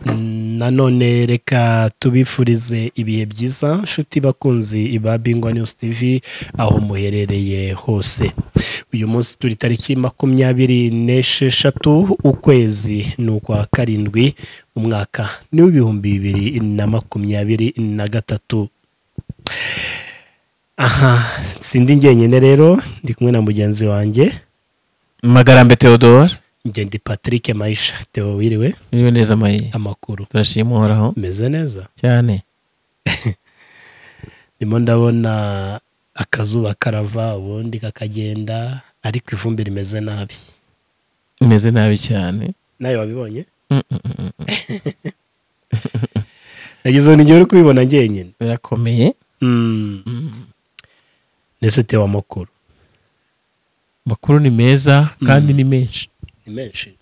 nanone reka tubifurize ibihe byiza nshuti bakunzi ba Bingwa News TV aho muherereye hose. Uyu munsi turi tariki 26 ukwezi n'ukwa karindwi umwaka ni 2023. Aha sindi ngenyene rero ndi kumwe na mugenzi wanjye Magarambe Theodore. Ngendi Patrick Maisha. Theo wiriwe? Niwe neza mayi. Amakuru. Turashima uhoraho. Meze neza Cyane. Ndimo ndabona akazuba karava ubundi kakagenda ariko ivumbi rimeze nabi. Imeze nabi cyane. Nayo wabibonye? Nagize n'ingero uri kubibona ngenyene. Birakomeye. Nese Theo amakuru. Makuru ni meza kandi ni menshi. Ni menshi.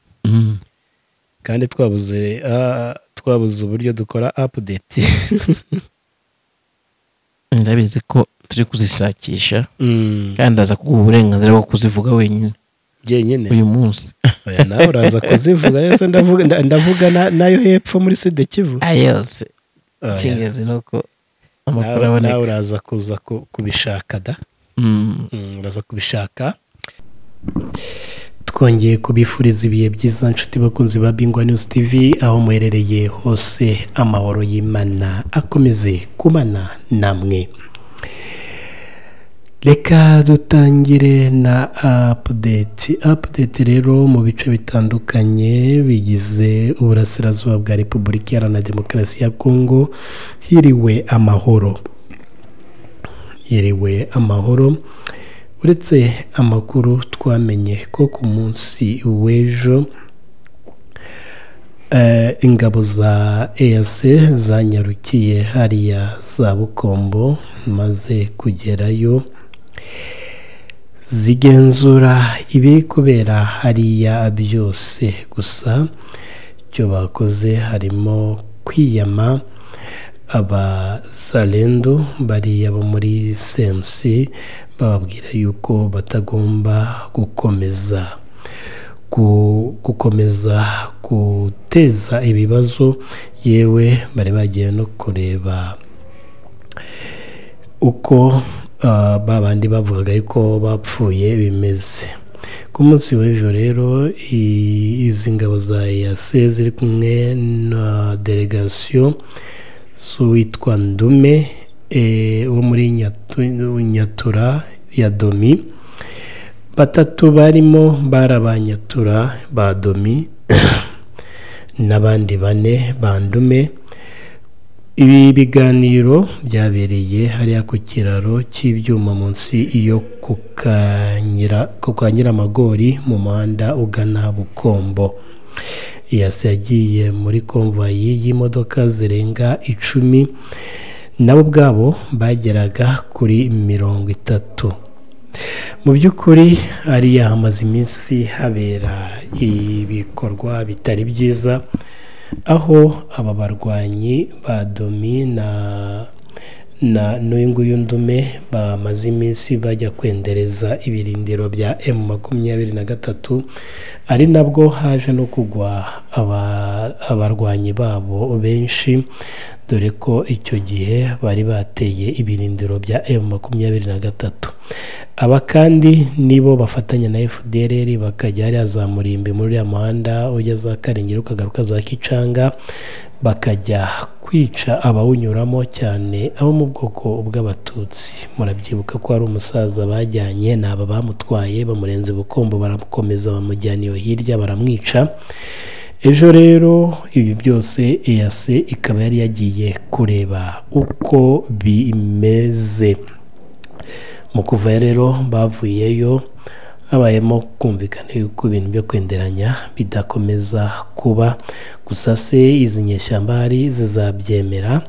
Kandi twabuze uburyo dukora update. Ndabizi ko turi kuzishakisha kandi aza kuguha uburenganzira bwo kuzivuga wenyine ngenyene uyu munsi. Oya nawe uraza kuzivuga yose ndavuga nayo hepfo muri Sud Kivu ayose. Kingeze nuko amakuru aboneka. Nawe uraza kuza kubishaka da. Uraza kubishaka. Twongeye kubifuriza ibihe byiza nshuti bakunzi ba Bingwa News TV aho muherereye hose. Amahoro y'Imana akomeze kubana namwe. Reka dutangire na update rero mu bice bitandukanye bigize uburasirazuba bwa Repubulika Iharanira Demokarasi ya Kongo. Hiriwe amahoro. Uretse amakuru twamenye ko ku munsi w'ejo ingabo za EAC zanyarukiye hariya za Bukombo maze kugerayo zigenzura ibiri kubera hariya byose. Gusa icyo bakoze harimo kwiyama abasalendo bariya bo muri CMC bababwira yuko batagomba gukomeza guteza ibibazo. Yewe bari bagiye no kureba uko babandi bavugaga yuko bapfuye bimeze. Ku munsi w'ejo rero izi ngabo za EAC ziri kumwe na delegation witwa Ndume wo muri Nyatura ya Domi. Batatu barimo barabanyatura ba Domi n'abandi 4 bandume. Ibi biganiro byabereye hariya ku kiraro cy'ibyuma munsi iyo kukanyira amagori mu muhanda ugana Bukombo. Yagiye muri konvoyi y'imodoka zirenga 10 nabo bwabo bageraga kuri 30. Mu by'ukuri hariya hamaze iminsi habera ibikorwa bitari byiza aho aba barwanyi ba Domi na n'uyunguyu Ndume bamaze iminsi bajya kwendereza ibirindiro bya M23 ari nabwo haje no kugwa abarwanyi babo benshi, dore ko icyo gihe bari bateye ibirindiro bya M23. Aba kandi nibo bafatanya na FDLR bakajya hariya za Murimbi muri ya muhanda ujya za Karengera ukagaruka za Kicanga, bakajya kwica abawunyuramo cyane abo mu bwoko bw'abatutsi. Murabyibuka ko ari umusaza bajyanye n'aba bamutwaye bamurenze Bukombo, barakomeza bamujyana iyo hirya baramwica. Ejo rero ibi byose EAC ikaba yari yagiye kureba uko bimeze. Mu kuva rero bavuyeyo habayemo kumvikana yuko ibintu byo kwenderanya bidakomeza kuba. Gusa se izi nyeshyambari zizabyemera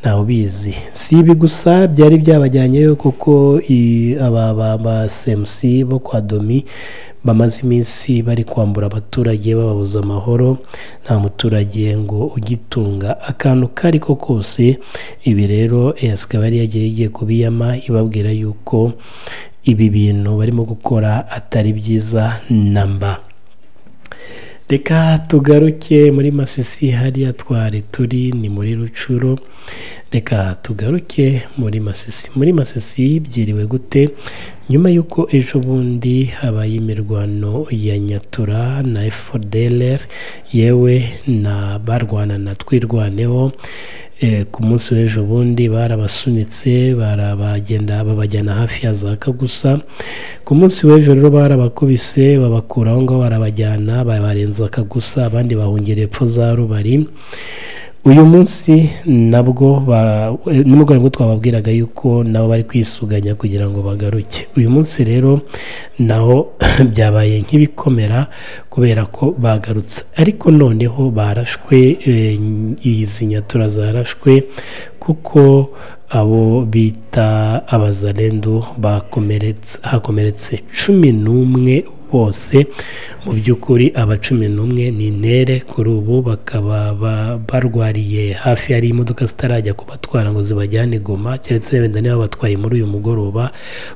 ntawe bizi. Si ibi gusa byari byabajyanyeyo kuko aba CMC bo kwa Domi bamaze iminsi bari kwambura abaturage bababuza amahoro. Nta muturage ngo ugitunga akantu kari ko kose. Ibi rero EAC bari yagiye kubiyama ibabwira yuko ibi bintu barimo gukora atari byiza namba. reka tugaruke muri Masisi hariya twari turi ni muri Rucuro. Reka tugaruke muri Masisi byiriwe gute nyuma y'uko ejo bundi habaye imirwano ya Nyatura na FDLR yewe na barwana na twirwaneho. Ku munsi w'ejo bundi barabasunitse babajyana hafi ya za Kagusa. Ku munsi w'ejo rero barabakubise babakura aho ngaho barabajyana babarenza Kagusa, abandi bahungira epfo za Rubari. Uyu munsi nabwo nimugoroba twababwiraga yuko nabo bari kwisuganya kugira ngo bagaruke. Uyu munsi rero naho byabaye nk'ibikomera kubera ko bagarutse, ariko noneho barashwe, izi Nyatura zarashwe kuko abo bita abazalendo hakomeretse 11 bose. Mu by'ukuri aba 11 ni ntare. Kuri ubu bakaba barwariye hafi hari imodoka zitarajya kubatwara ngo zibajyane Goma, keretse wenda niba batwaye muri uyu mugoroba,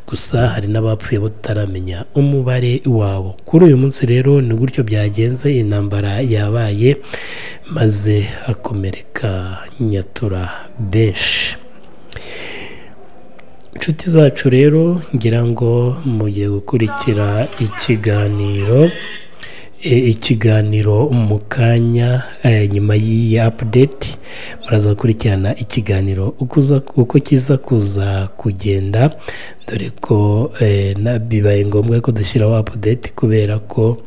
gusa hari n'abapfuye bataramenya umubare wabo. Kuri uyu munsi rero ni gutyo byagenze, intambara yabaye maze hakomereka Nyatura benshi. Inshuti zacu rero ngira ngo mugiye gukurikira ikiganiro mu kanya nyuma y'iyi update. Muraza gukurikirana ikiganiro uko kiza kuza kugenda, dore ko bibaye ngombwa ko dushyiraho update kubera ko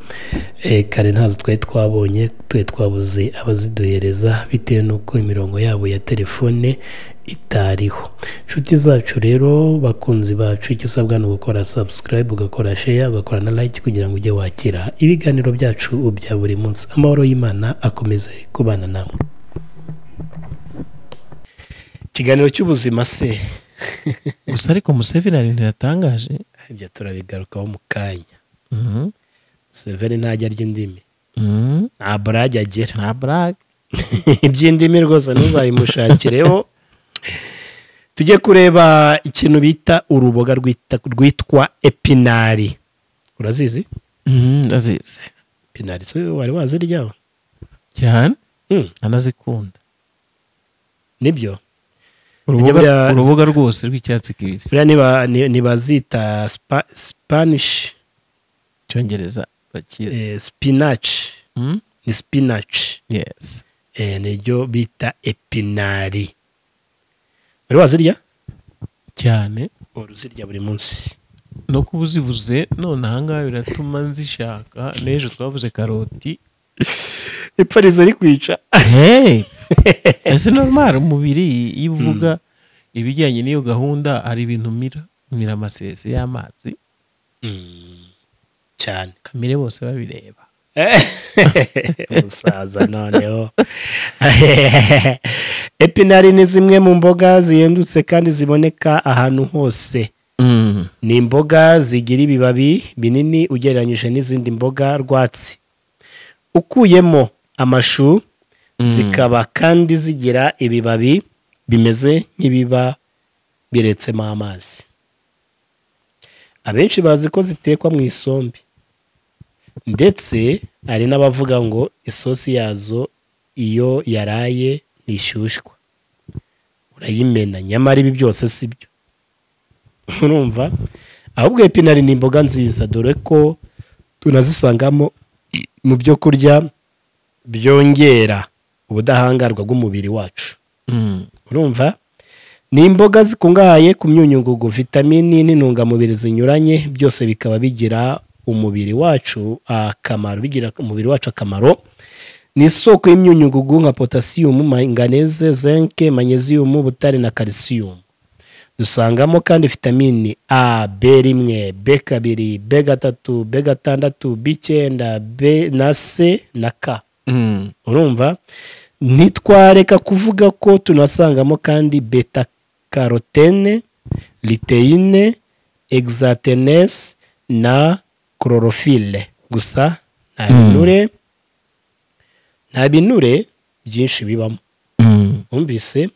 kare ntazo twabonye, twabuze abaziduhereza bitewe n'uko imirongo yabo ya telefone itariho. Inshuti zacu rero bakunzi bacu, icyo usabwa ni ugukora subscribe, ugakora share, ugakora na like kugira ngo ujye wakira ibiganiro byacu bya buri munsi. Amahoro y'Imana akomeze kubana namwe. Ikiganiro cy'ubuzima se gusa ariko Museveni ari ntiyatangaje ibyo turabigarukaho mu kanya. Museveni ntajya arya indimi, nta brage agira, nta brage iby'indimi rwose ntuzayimushakireho. Tujye kureba ikintu bita uruboga rwitwa epinari. Urazizi? Ndazizi. Epinari so wari waziryaho cyane? Anazikunda. Nibyo uruboga rwose rw'icyatsi kibisi. Buriya nibazita Spanish, Cyongereza bakizi spinach. Ni spinach. Yes. Niryo bita epinari. Wari wazirya cyane? Uruzirya buri munsi no kubuzivuze none ahangaha biratuma nzishaka. N'ejo twavuze karoti ipfarizo ari kwica. Ese normal umubiri iyo uvuga ibijyanye n'iyo gahunda hari ibintu mira amasese y'amazi cyane, kamere bose babireba. Musaza noneho. Epinari ni zimwe mu mboga zihendutse kandi ziboneka ahantu hose. Ni imboga zigira ibibabi binini ugereranyije n'izindi mboga rwatsi. Ukuyemo amashu, zikaba kandi zigira ibibabi bimeze nk'ibiba biretsemo amazi. Abenshi bazi ko zitekwa mu isombe, ndetse hari n'abavuga ngo isosi yazo iyo yaraye ntishyushywa, urayimena. Nyamara ibi byose si byo, urumva? Ahubwo epinari ni imboga nziza, dore ko tunazisangamo mu byo kurya byongera ubudahangarwa bw'umubiri wacu. Urumva? Ni imboga zikungahaye ku myunyungugu, vitamini n'intungamubiri zinyuranye, byose bikaba bigira umubiri wacu akamaro, Ni isoko y'imyunyungugu nka potassium, manganese, zinc, magnesium, butare na calcium. Dusangamo kandi vitamini A, B1, B2, B3, B6, B9, B na C na K. Urumva? Ntitwareka kuvuga ko tunasangamo kandi beta carotene, luteine, hexatenes na chlorophylle. Gusa nta binure byinshi bibamo. Umvise?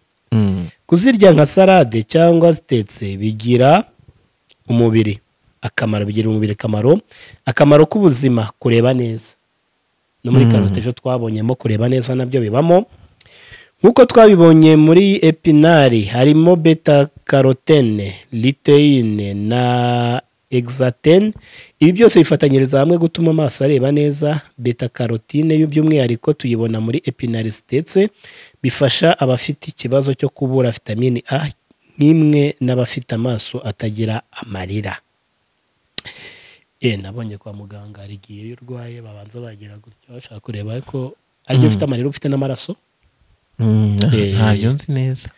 Kuzirya nka salade cyangwa zitetse bigira umubiri akamaro, akamaro k'ubuzima, kureba neza. no muri karote ejo twabonyemo kureba neza nabyo bibamo. Nk'uko twabibonye muri epinari harimo beta carotene, luteine na hexatene. Ibi byose bifatanyiriza hamwe gutuma amaso areba neza. Beta carotene by'umwihariko tuyibona muri epinari zitetse, bifasha abafite ikibazo cyo kubura vitamini A nk'imwe n'abafite amaso atagira amarira. Nabonye kwa muganga hari igihe iyo urwaye babanza bagira gutyo bashaka kureba ko aribyo ufite amarira ufite n'amaraso. Ntabyo nzi neza.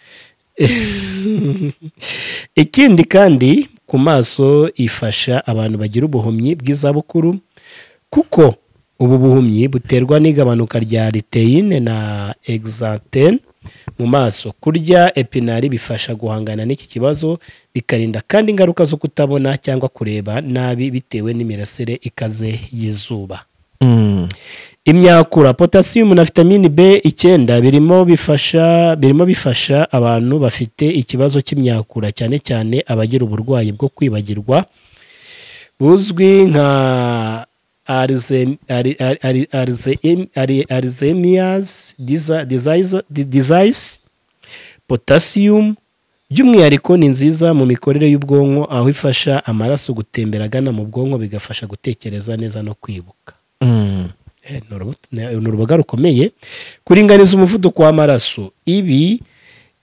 Ikindi kandi ku maso ifasha abantu bagira ubuhumyi bw'izabukuru, kuko ubu buhumyi buterwa n'igabanuka rya luteine na hexatene mu maso. Kurya epinari bifasha guhangana n'iki kibazo, bikarinda kandi ingaruka zo kutabona cyangwa kureba nabi bitewe n'imirasire ikaze y'izuba. Imyakura, potassium na vitamini B9 birimo bifasha abantu bafite ikibazo cy'imyakura, cyane cyane abagira uburwayi bwo kwibagirwa buzwi nka Alzheimer's disease. Potassium by'umwihariko ni nziza mu mikorere y'ubwonko, aho ifasha amaraso gutembera agana mu bwonko, bigafasha gutekereza neza no kwibuka. Ni uruboga rukomeye kuringaniza umuvuduko w'amaraso.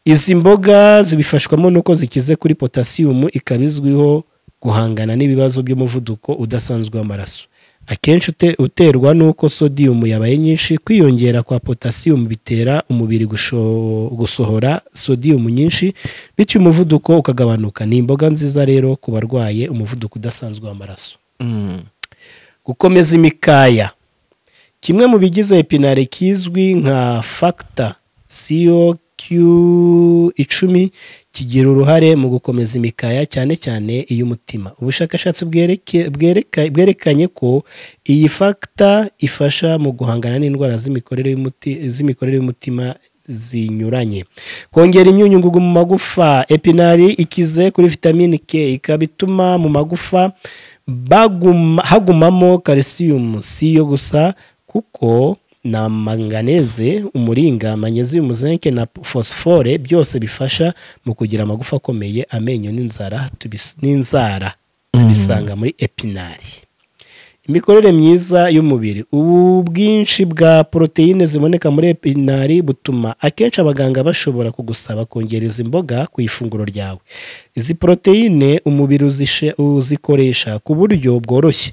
Izi mboga zibifashwamo nuko zikize kuri potassium, ikabizwiho guhangana n'ibibazo by'umuvuduko udasanzwe w'amaraso, akenshi uterwa nuko sodium yabaye nyinshi. Kwiyongera kwa potassium bitera umubiri gusohora sodium nyinshi, bityo umuvuduko ukagabanuka. Ni imboga nziza rero ku barwaye umuvuduko udasanzwe w'amaraso. Gukomeza imikaya, kimwe mu bigize epinari kizwi nka factor COQ10 kigira uruhare mu gukomeza imikaya, cyane cyane iy'umutima. Ubushakashatsi bwerekanye ko iyi factor ifasha mu guhangana n'indwara z'imikorere y'umutima zinyuranye. Kongera imyunyu ngugu mu magufa, epinari ikize kuri vitamini K, ikaba ituma mu magufa hagumamo calcium. Si yo gusa, kuko na manganeze, umuringa, magnesium, zinc na phosphore byose bifasha mu kugira amagufa akomeye. Amenyo n'inzara tubisanga muri epinari. Imikorere myiza y'umubiri, ubu bwinshi bwa proteine ziboneka muri epinari butuma akenshi abaganga bashobora kugusaba kongereza imboga ku ifunguro ryawe. Izi proteine umubiri uzikoresha ku buryo bworoshye.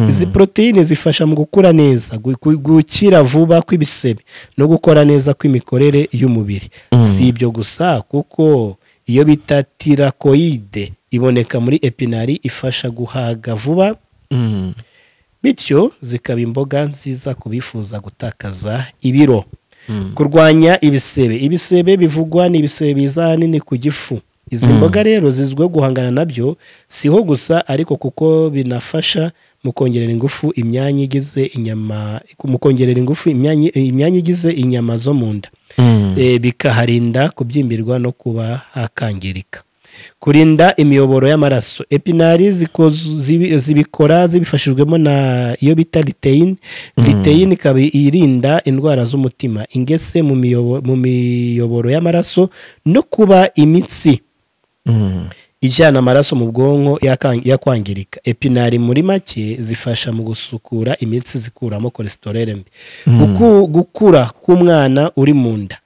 Izi proteine zifasha mu gukura neza, gukira vuba kw'ibisebe no gukora neza kw'imikorere y'umubiri. Si ibyo gusa, kuko iyo bita thyroïde iboneka muri epinari, ifasha guhaga vuba, bityo zikaba imboga nziza kubifuza gutakaza ibiro. Kurwanya ibisebe. Ibisebe bivugwa ni ibisebe biza ahanini ku gifu. Izi mboga rero zizwiho guhangana nabyo. Siho gusa ariko kuko binafasha mu kongerera ingufu imyanya igize inyama zo mu nda, bikaharinda kubyimbirwa no kuba hakangirika. Kurinda imiyoboro y'amaraso, epinari zibikora zibifashijwemo na iyo bita luteine. Luteine ikaba irinda indwara z'umutima, ingese mu miyoboro y'amaraso, no kuba imitsi ijyana amaraso mu bwonko yakwangirika. Epinari muri make zifasha mu gusukura imitsi, zikuramo cholesterol mbi. Gukura k'umwana uri mu nda,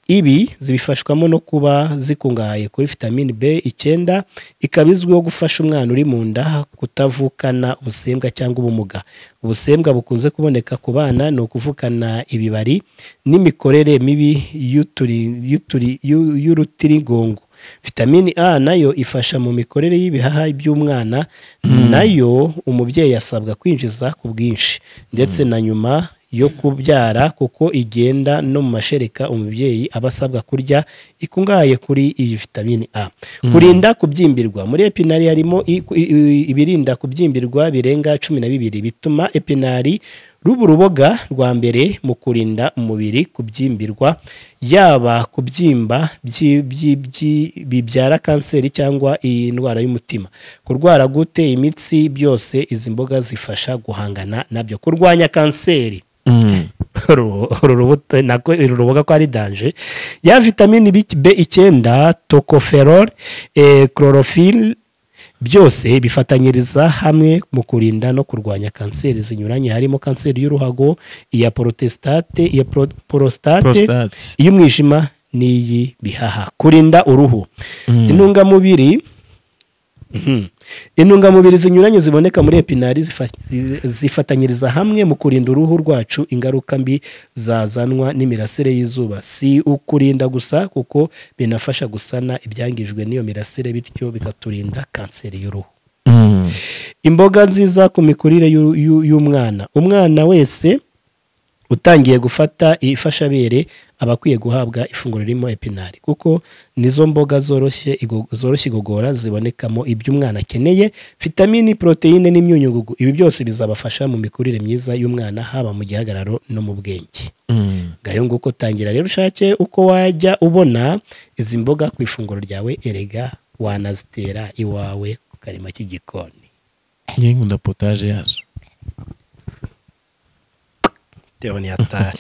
ibi zibifashwamo no kuba zikungahaye kuri vitamini B9, ikaba izwiho gufasha umwana uri mu nda kutavukana ubusembwa cyangwa ubumuga. Ubusembwa bukunze kuboneka ku bana ni ukuvukana ibibari n'imikorere mibi y'urutirigongo. Vitamini A nayo ifasha mu mikorere y'ibihaha by'umwana, nayo umubyeyi asabwa kwinjiza ku bwinshi, ndetse na nyuma yo kubyara, kuko igenda no mu mashereka umubyeyi aba asabwa kurya, ikungahaye kuri iyi vitamini A. Kurinda kubyimbirwa, muri epinari harimo ibirinda kubyimbirwa birenga 12, bituma epinari ruba uruboga rwa mbere mu kurinda umubiri kubyimbirwa, yaba kubyimba bibyara kanseri cyangwa indwara y'umutima, kurwara gute imitsi, byose izi mboga zifasha guhangana nabyo. Kurwanya kanseri, uru rubuto nako ruvuga ko ari danje, ya vitamini B9, tocopherol, chlorophylle, byose bifatanyiriza hamwe mu kurinda no kurwanya kanseri zinyuranye, harimo kanseri y'uruhago, iya prostate, iy'umwijima n'iyi bihaha. Kurinda uruhu, intungamubiri zinyuranye ziboneka muri epinari zifatanyiriza hamwe mu kurinda uruhu rwacu ingaruka mbi zazanwa n'imirasire y'izuba. Si ukurinda gusa kuko binafasha gusana ibyangijwe n'iyo mirasire, bityo bikaturinda kanseri y'uruhu. Imboga nziza ku mikurire y'umwana. Umwana wese utangiye gufata ifashabere aba akwiye guhabwa ifunguro ririmo epinari, kuko nizo mboga zoroshye igogora, zibonekamo ibyo umwana akeneye, vitamini, proteine n'imyunyungugu. Ibi byose bizabafasha mu mikurire myiza y'umwana, haba mu gihagararo no mu bwenge. Ngayo nguko tangira rero ushake uko wajya ubona izi mboga ku ifunguro ryawe, erega wanazitera iwawe ku karima k'igikoni. Nkunda potaje yazo. Teoni atari.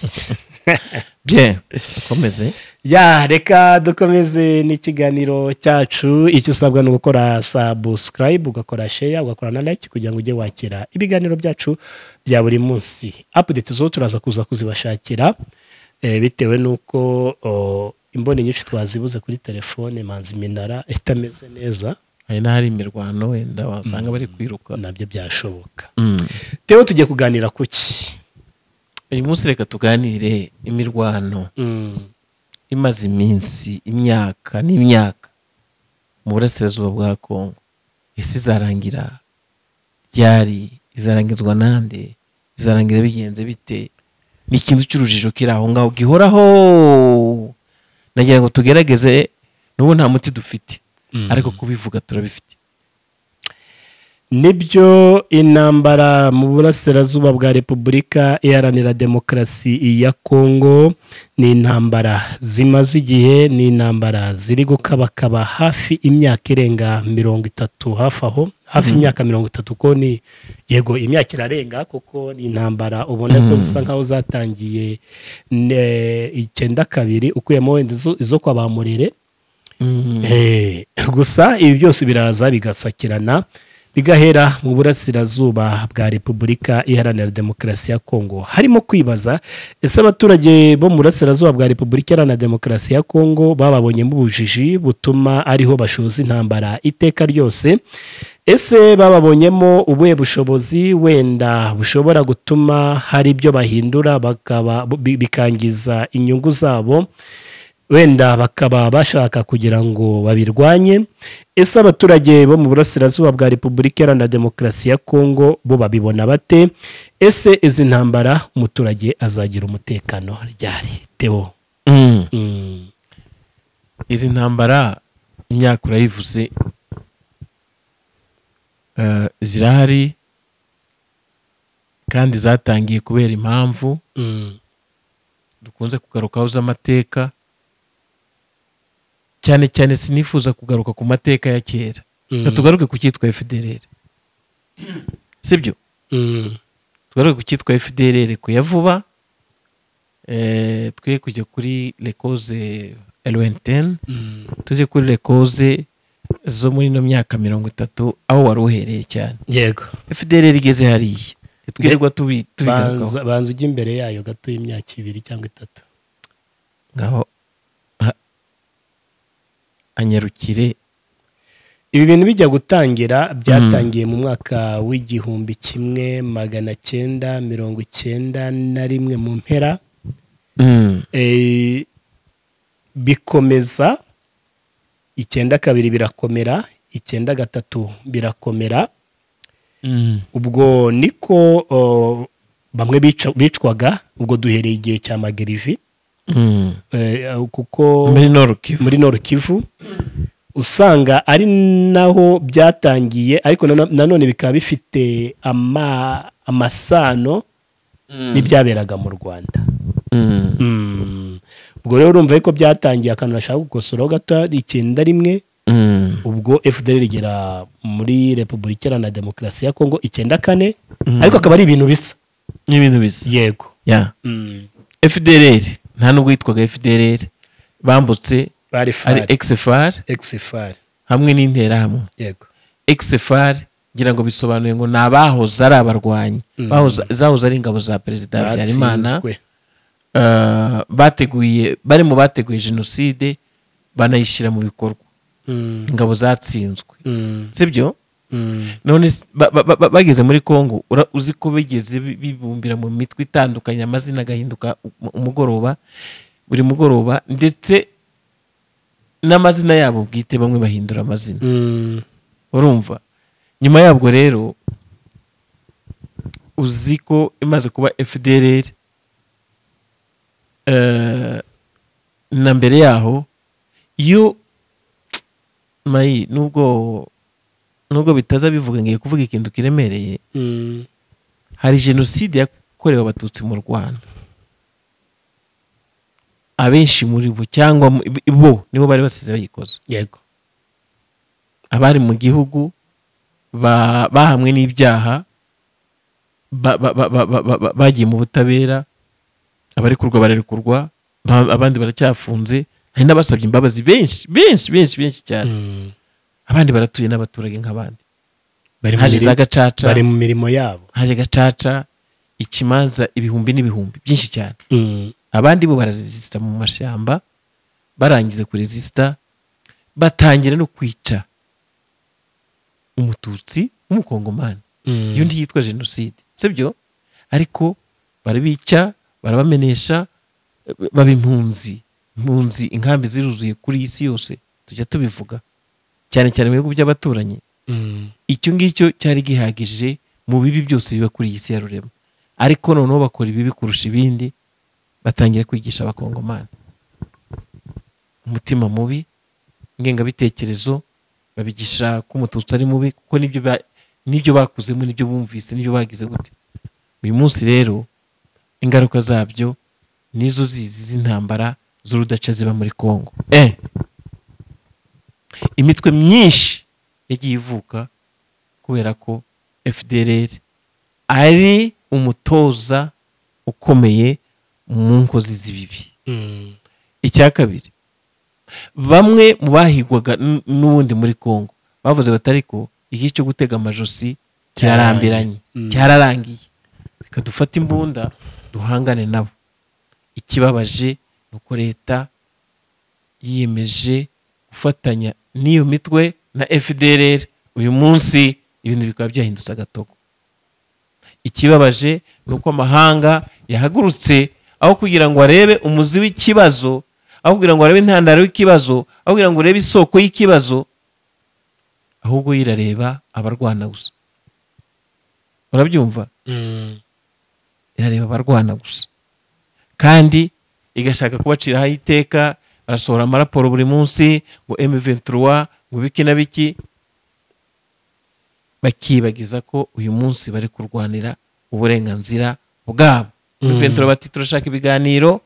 Bien, komeze. Ya, reka dukomeze n'ikiganiro cyacu. Icyo usabwa ni gukora subscribe, ugakora share, ugakora na like kugira ngo ujye wakira ibiganiro byacu bya buri munsi. Update zo turaza kuza kuzibashakira bitewe nuko imboni nyinshi twazibuze kuri telefone, manzi minara itameze neza. Hari n'ahari imirwano wenda wasanga bari kwiruka. Nabyo byashoboka. Teo tugiye kuganira kuki? Uyu munsi reka tuganire imirwano imaze iminsi, imyaka n'imyaka mu burasirazuba bwa Kongo. Ese izarangira ryari? Izarangizwa nande? Izarangira bigenze bite? Ni ikintu cy'urujijo kiri aho ngaho gihoraho. Nagira ngo tugerageze, n'ubu nta muti dufite, ariko kubivuga turabifite. Nibyo, intambara mu burasirazuba bwa Repubulika Iharanira Demokarasi ya Kongo ni intambara zimaze igihe, ni intambara ziri gukabakaba hafi imyaka irenga 30, hafi imyaka 30, ko ni yego imyaka irarenga, kuko ni intambara ubona ko zisa nkaho zatangiye 92 ukuyemo izo kwa bamurere. Gusa ibi byose biraza bigasakirana bigahera mu burasirazuba bwa Repubulika Iharanira Demokarasi ya Kongo. Harimo kwibaza, ese abaturage bo mu burasirazuba bwa Repubulika Iharanira Demokarasi ya Kongo bababonyemo ubujiji butuma ariho bashoza intambara iteka ryose? Ese bababonyemo ubuhe bushobozi wenda bushobora gutuma hari ibyo bahindura bikangiza inyungu zabo, wenda bakaba bashaka kugira ngo babirwanye? Ese abaturage bo mu burasirazuba bwa Repubulika Iharanira Demokarasi ya Kongo bo babibona bate? Ese izi ntambara umuturage azagira umutekano ryari? Teo, izi ntambara imyaka urayivuze, zirahari kandi zatangiye kubera impamvu dukunze kugarukaho z'amateka. Cyane cyane sinifuza kugaruka ku mateka ya kera, tugaruke ku cyitwa FDLR, sibyo? Tugaruke ku cyitwa FDLR ku ya vuba, twe kujya kuri les causes lointaines, tuze kuri les causes zo muri no myaka 30 aho wari uhereye cyane. Yego, FDLR igeze hariya, twirirwa tubigarukaho. Banza ujye imbere yayo gato y'imyaka 2 cyangwa 3 ngaho anyarukire. Ibi bintu bijya gutangira byatangiye mu mwaka w'1991 mu mpera, bikomeza 92 birakomera, 93 birakomera. Ubwo niko bamwe bicwaga, ubwo duhereye igihe cya Magirivi, kuko muri Nord Kivu usanga ari naho byatangiye, ariko nanone bikaba bifite amasano n'ibyaberaga mu Rwanda. Ubwo rero urumva ko byatangiye akantu nashaka gukosora gato 91, ubwo FDLR igera muri Repubulika Iharanira Demokarasi ya Kongo 94, ariko akaba ari ibintu bisa. Yego. FDLR nta nubwo yitwaga FDLR, bambutse bari ari XFAR hamwe n'interahamwe. yego XFAR ngira ngo bisobanuye ngo nabahoze ari abarwanyi, zahoze ari ingabo za Perezida Habyarimana, bari mu bateguye jenoside banayishyira mu bikorwa. Ingabo zatsinzwe, sibyo? None bageze muri Kongo, uzi ko bigeze bibumbira mu mitwe itandukanye, amazina agahinduka umugoroba, buri mugoroba, ndetse n'amazina yabo bwite bamwe bahindura amazina. Urumva? Nyuma yabwo rero uzi ko imaze kuba FDLR, na mbere yaho iyo mayi nubwo bitaza bivuga ngiye kuvuga ikintu kiremereye, hari jenoside yakorewe abatutsi mu Rwanda. Abenshi muri bo cyangwa bo nibo bari basize bayikoze. yego Abari mu gihugu bahamwe n'ibyaha, bagiye mu butabera, abari kurwa bararekurwa, abandi baracyafunze, hari n'abasabye imbabazi benshi cyane. Abandi baratuye n'abaturage nk'abandi, bari mu mirimo yabo, haje gacaca, ikimanza ibihumbi n'ibihumbi byinshi cyane. Abandi bo barazisita mu mashyamba, barangiza kuresista batangira no kwica umututsi w'umukongomani. Iyo ndi yitwa jenoside, sibyo? Ariko barabica, barabamenesha, baba impunzi, inkambi ziruzuye kuri isi yose, tujya tubivuga cyane cyane mu bihugu by'abaturanyi. Icyo ngicyo cyari gihagije mu bibi byose biba kuri iyi si ya rurema. Ariko noneho bakora ibibi kurusha ibindi, batangira kwigisha abakongomani umutima mubi, ingengabitekerezo, babigisha ko umututsi ari mubi, kuko nibyo bakuzemo, nibyo bumvise, nibyo bagize gute. Uyu munsi rero ingaruka zabyo nizo z'intambara z'urudaca ziba muri Kongo. Imitwe myinshi yagiye ivuka kubera ko FDLR ari umutoza ukomeye mu nkozi z'ibibi. Icya kabiri, bamwe mu bahigwaga n'ubundi muri Kongo bavuze batari ko igihe cyo gutega amajosi kirarambiranye, cyararangiye, reka dufate imbunda duhangane nabo. Ikibabaje nuko leta yiyemeje gufatanya n'iyo mitwe na FDLR. Uyu munsi ibintu bikaba byahindutse agatogo. Ikibabaje nuko amahanga yahagurutse, aho kugira ngo arebe umuzi w'ikibazo, aho kugira ngo arebe intandaro y'ikibazo, aho kugira ngo arebe isoko y'ikibazo, ahubwo yirareba abarwana gusa. Urabyumva? Irareba abarwana gusa, kandi igashaka kubaciraho iteka. Barasohora amaraporo buri munsi ngo M23 ngo biki na biki, bakibagiza ko uyu munsi bari kurwanira uburenganzira bwabo. M23 bati turashaka ibiganiro,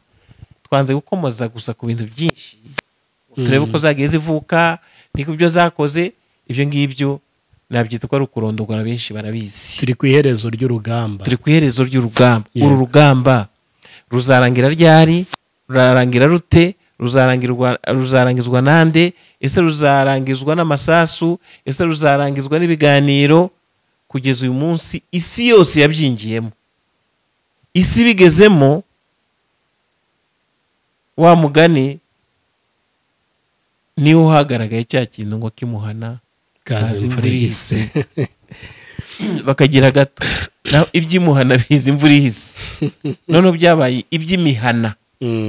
twanze gukomoza gusa ku bintu byinshi, turebe uko zagiye zivuka, niko byo zakoze. Ibyo ngibyo nabyita ko ari ukurondogora, benshi barabizi. turi ku iherezo ry'urugamba, uru rugamba ruzarangira ryari? Rurarangira rute? Ruzarangizwa nande? Ese ruzarangizwa n'amasasu? Ese ruzarangizwa n'ibiganiro? Kugeza uyu munsi isi yose yabyingiyemo, isi bigezemo. Wa mugani niho hagaragaye cya kintu ngo kimuhana kazi imvura ihise. Bakagira gato naho iby'imuhana biza imvura ihise, none byabaye iby'imihana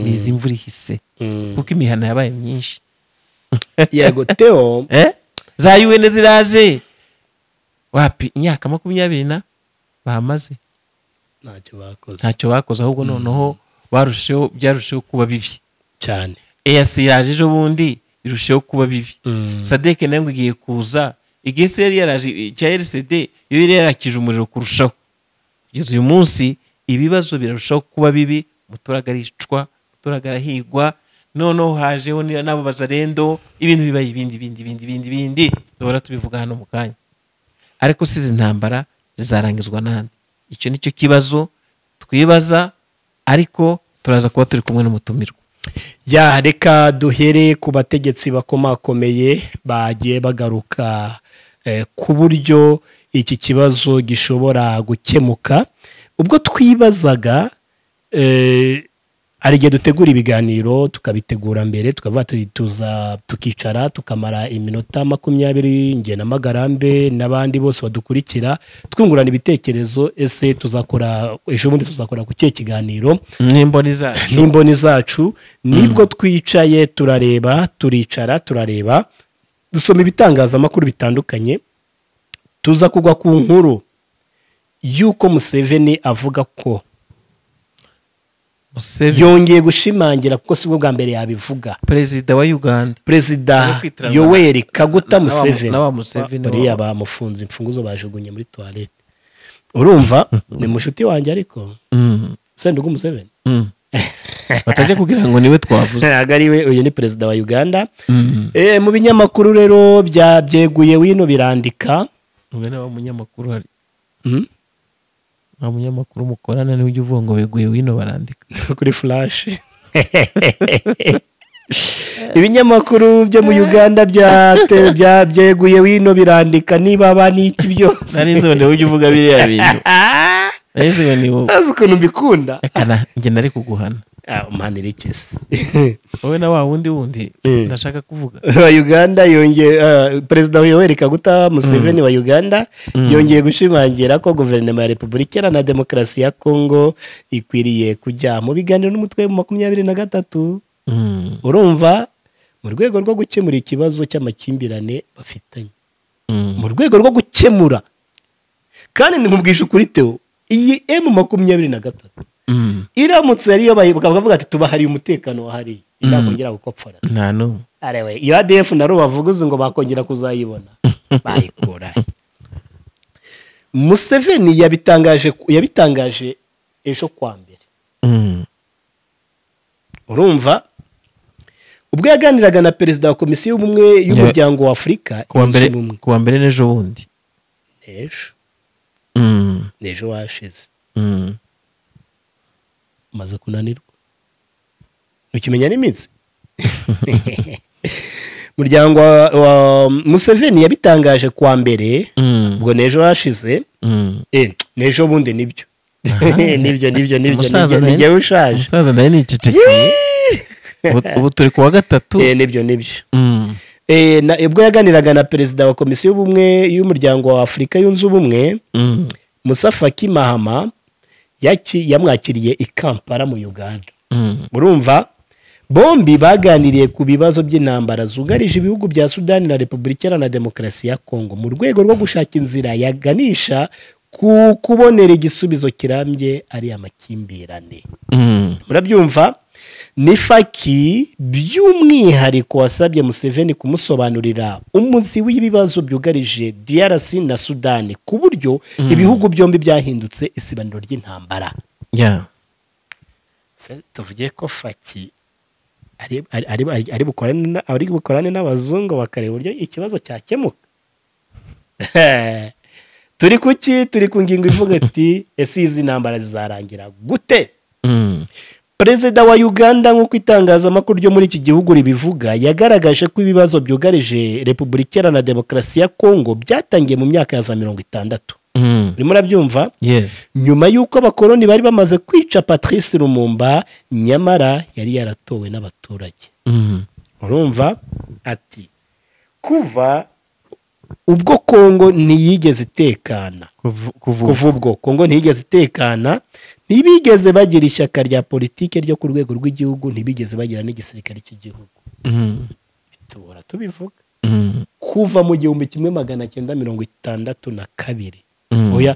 biza imvura ihise, kuko imihana yabaye myinshi. yego Theo, za UN ziraje, wapi imyaka 20 bahamaze ntacyo bakoze, ahubwo noneho byarusheho kuba bibi cyane. EAC yaje ejo bundi birusheho kuba bibi. Sadek nayo igiye kuza, igese yari yaraje cya RCD yo yari yarakije umuriro kurushaho. Kugeza uyu munsi ibibazo birarushaho kuba bibi, umuturage aricwa, umuturage arahigwa, noneho hajeho nabo bazarendo, ibintu bibaye ibindi dora tubivuga hano mu kanya. Ariko sizi intambara zizarangizwa nande? Icyo nicyo kibazo twibaza, ariko turaza kuba turi kumwe n'umutumirwa. Ya reka duhere ku bategetsi bakomakomeye bagiye bagaruka ku buryo iki kibazo gishobora gukemuka. Ubwo twibazaga hari igihe dutegura ibiganiro tukabitegura mbere tukavuga tuza tukicara tukamara iminota 20 nge na Magarambe n'abandi bose badukurikira twungurana ibitekerezo, ese tuzakora ejo bundi tuzakora ku cye kiganiro n'imboni zacu nibwo twicaye turareba turicara turareba dusoma ibitangazamakuru bitandukanye tuza kugwa ku nkuru yuko Museveni avuga ko yongeye gushimangira kuko sibwo bwa mbere yabivuga perezida wa Uganda, perezida Yoweri Kaguta Museveni bariya bamufunze imfunguzo bajugunye muri toilette. Urumva ni mushuti wanjye ariko sendugu Museveni bataje kugira ngo niwe twavuze agariwe. Uyu ni perezida wa Uganda. Mu binyamakuru rero byeguye wino birandika ngene wa munyamakuru hari umunyamakuru mukorana niwe ujya uvuga ngo beguye wino barandika kuri flash. Ibinyamakuru byo mu Uganda byeguye wino birandika niba bani iki byose nari nzone ujya uvuga biriya bintu narize ni wowe azi ukuntu mbikunda nge nari kuguhana umanire ikesi wowe na wa wundi ndashaka kuvuga wa Uganda yongeye perezida Yoweri Kaguta Museveni wa Uganda yongeye gushimangira ko guverinoma ya Repubulika Iharanira Demokarasi ya Kongo ikwiriye kujya mu biganiro n'umutwe wa 23. Urumva mu rwego rwo gukemura ikibazo cy'amakimbirane bafitanye, mu rwego rwo gukemura. Kandi nimubwisha ukuri Theo, iyi M23 iramutse ariyo bakavuga ati tubahari umutekano wahari ndakongera gukopfora nta no arewe iyo ADF naro bavuguze ngo bakongera kuzayibona bayikora. Museveni yabitangaje ejo kwa mbere. Urumva ubwo yaganiraga na perezida wa komisiyo y'ubumwe y'umuryango wa Afurika kuwa mbere n'ejo bundi nejo washize maze kunanirwa ukimenya n'iminsi. Muryango wa Museveni yabitangaje kwa mbere ubwo nejo washize nejo bundi nibyo nibyo ushaje musaza naye ni cecekeye ubu turi kuwa gatatu nibyo ubwo yaganiraga na perezida wa komisiyo y'ubumwe y'umuryango wa Afurika yunze ubumwe Musa Faki Mahama yamwakiriye i Kampala mu Uganda. Urumva bombi baganiriye ku bibazo by'intambara zugarije ibihugu bya Sudani na Repubulika Iharanira Demokarasi ya Kongo mu rwego rwo gushaka inzira yaganisha ku kubonera igisubizo kirambye ari amakimbirane. Murabyumva ni Faki by'umwihariko wasabye Museveni kumusobanurira umuzi w'ibibazo byugarije DRC na Sudani ku buryo ibihugu byombi byahindutse isibaniro ry'intambara. Tuvuge ko Faki ari bukorane n'abazungu bakareba uburyo ikibazo cyakemuka. Turi ku ngingo ivuga ati ese izi ntambara zizarangira gute? Perezida wa Uganda nk'uko itangazamakuru ryo muri iki gihugu ribivuga yagaragaje ko ibibazo byugarije Repubulika Iharanira Demokarasi ya Kongo byatangiye mu myaka ya za 60. Urimo urabyumva? Yes. Nyuma y'uko abakoloni bari bamaze kwica Patrice Lumumba nyamara yari yaratowe n'abaturage. Urumva ati kuva ubwo Kongo ntiyigeze itekana kuva ubwo Kongo ntiyigeze itekana, ntibigeze bagira ishyaka rya politike ryo ku rwego rw'igihugu, ntibigeze bagira n'igisirikare cy'igihugu. Bitubora tubivuga kuva mu 1962 oya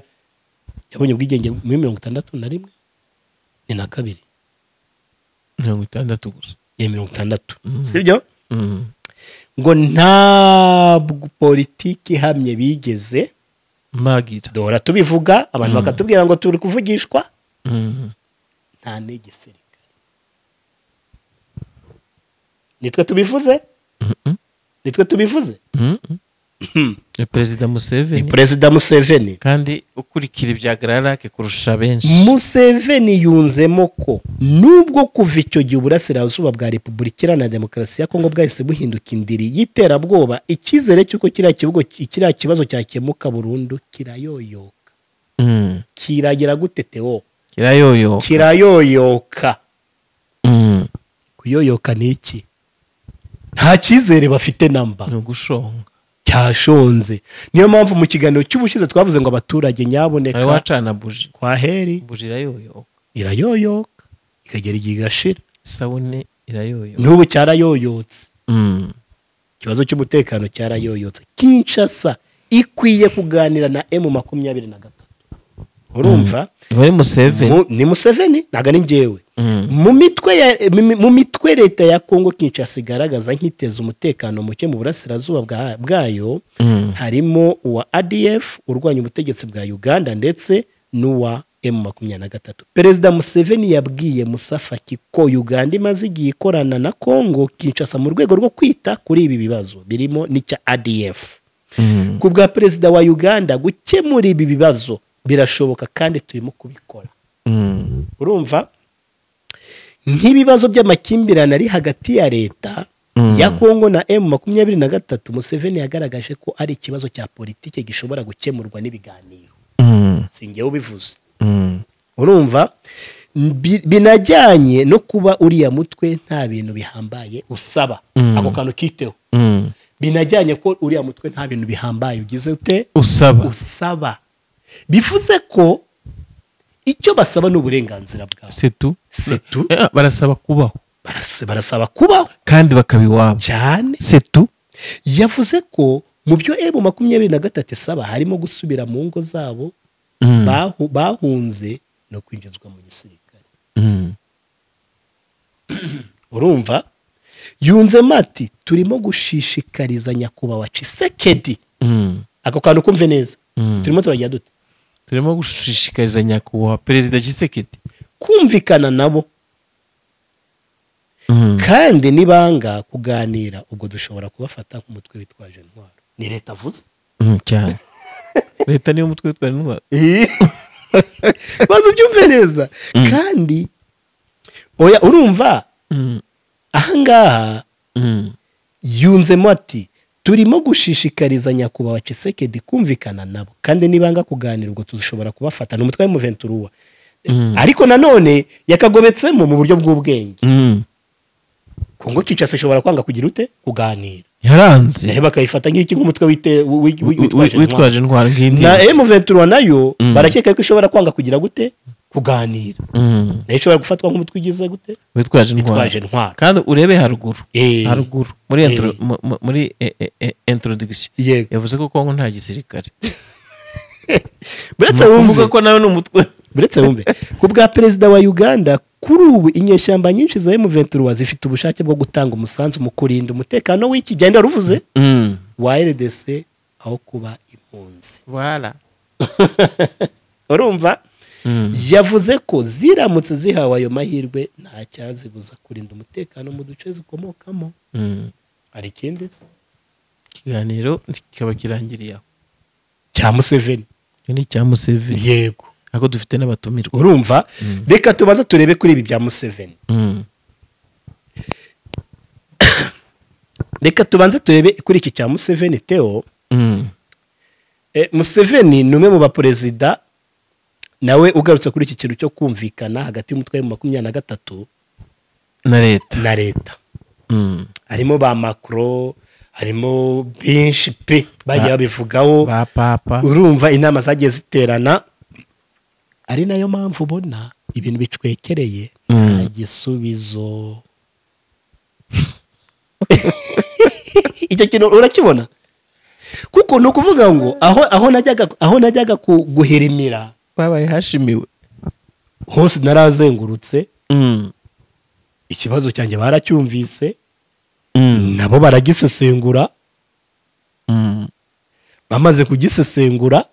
yabonye ubwigenge muri 61 ni na kabiri 60 gusa 60 sibyo? Ngo nta politiki hamye bigeze magira. Dora tubivuga abantu bakatubwira ngo turi kuvugishwa nta n'igisirikare. Nitwe tubivuze perezida ni Museveni perezida Museveni. kandi ukurikira ibya Gararake kurusha benshi. Museveni yunzemo ko nubwo kuva icyo gihe uburasirazuba bwa Repubulika Iharanira Demokarasi ya Kongo bwahise buhinduka indiri y'iterabwoba, icyizere cy'uko kiriya kibazo cyakemuka burundu kirayoyoka. Kiragira gute Theo? Kirayoyoka. Kuyoyoka ni iki? Nta cyizere bafite namba, ni ugushonga, cyashonze. Niyo mpamvu mu kiganiro cy'ubushize twavuze ngo abaturage nyaboneka ari wacana buji, kwa heri buji irayoyoka ikagera igihe igashira, isabune irayoyoka, n'ubu cyarayoyotse. Ikibazo cy'umutekano cyarayoyotse. Kinshasa ikwiye kuganira na M23. Urumva? Ni Museveni ntago ni njyewe. Mu mitwe leta ya Kongo Kinshasa igaragaza nk'iteza umutekano muke mu burasirazuba bwayo, harimo uwa ADF urwanya ubutegetsi bwa Uganda ndetse n'uwa M23. Perezida Museveni yabwiye Musafaki ko Uganda imaze igihe ikorana na Kongo Kinshasa mu rwego rwo kwita kuri ibi bibazo birimo n'icya ADF. Ku bwa perezida wa Uganda gukemura ibi bibazo birashoboka kandi turimo kubikora. Urumva? Nk'ibibazo by'amakimbirane ari hagati ya leta ya Kongo na M23, Museveni yagaragaje ko ari ikibazo cya politike gishobora gukemurwa n'ibiganiro. Sinjye ubivuze. Urumva? Binajyanye no kuba uriya mutwe nta bintu bihambaye usaba. Ako kantu kiteho. Binajyanye ko uriya mutwe nta bintu bihambaye ugize ute? Usaba. Bivuze ko icyo basaba n'uburenganzira bwabo. Setu. Barasaba kubaho. Barasaba kubaho kandi bakabiwabo. Cyane. Setu. Yavuze ko mu byo M23 isaba harimo gusubira mu ngo zabo bahunze no kwinjizwa mu gisirikare. Urumva? Yunzemo ati turimo gushishikariza nyakubahwa Tshisekedi. Ako kantu kumve neza. Turimo turajya dute? Turimo gushishikariza nyakubahwa perezida Tshisekedi kumvikana nabo. Kandi nibanga kuganira ubwo dushobora kubafata nk'umutwe witwaje intwaro. Ni leta avuze? Cyane. Leta niyo mutwe witwaje intwaro. Bazo byumve neza. Kandi oya urumva? Ahangaha yunzemo ati turimo gushishikariza nyakubahwa Tshisekedi kumvikana nabo kandi nibanga kuganira ubwo dushobora kubafata n'umutwe wa M23. Ariko nanone yakagobetsemo mu buryo bw'ubwenge. Kongo Kinshasa ishobora kwanga kugira ute kuganira. Yaranze. Nahe bakayifata nk'iki nk'umutwe witwaje intwaro nk'indi. Na M23 nayo barakeka ko ishobora kwanga kugira gute kuganira. Nayo ishobora gufatwa nk'umutwe ugize gute witwaje intwaro. Kandi urebe haruguru. Muri introduction yavuze ko Kongo nta gisirikare. Buretse wumva ko nawe n'umutwe. Buretse wumve ku bwa perezida wa Uganda kuri ubu inyeshyamba nyinshi za M23 zifite ubushake bwo gutanga umusanzu mu kurinda umutekano w'iki genda ruvuze wa RDC aho kuba impunzi. Voilà. Urumva? Yavuze ko ziramutse zihawe ayo mahirwe nta cyazibuza kurinda umutekano mu duce zikomokamo. Ari ikindi kiganiro kikaba kirangiriye aho cya Museveni. Ni cya Museveni. Yego. Ako dufite n'abatumirwa. Urumva? Reka tubaza turebe kuri ibi bya Museveni. Reka tubanze turebe kuri iki cya Museveni Theo. Museveni ni umwe mu baperezida nawe ugarutse kuri iki kintu cyo kumvikana hagati y'umutwe wa M23 na leta. Harimo ba Makuru, harimo benshi pe bagiye babivugaho. Ba papa. Urumva inama zagiye ziterana. Ari nayo mpamvu ubona ibintu bicwekereye nta gisubizo. Icyo kintu urakibona? Kuko no kuvuga ngo aho najyaga guherimira babaye hashimiwe hose narazengurutse. Ikibazo cyanjye baracyumvise. Nabo baragisesengura. Bamaze kugisesengura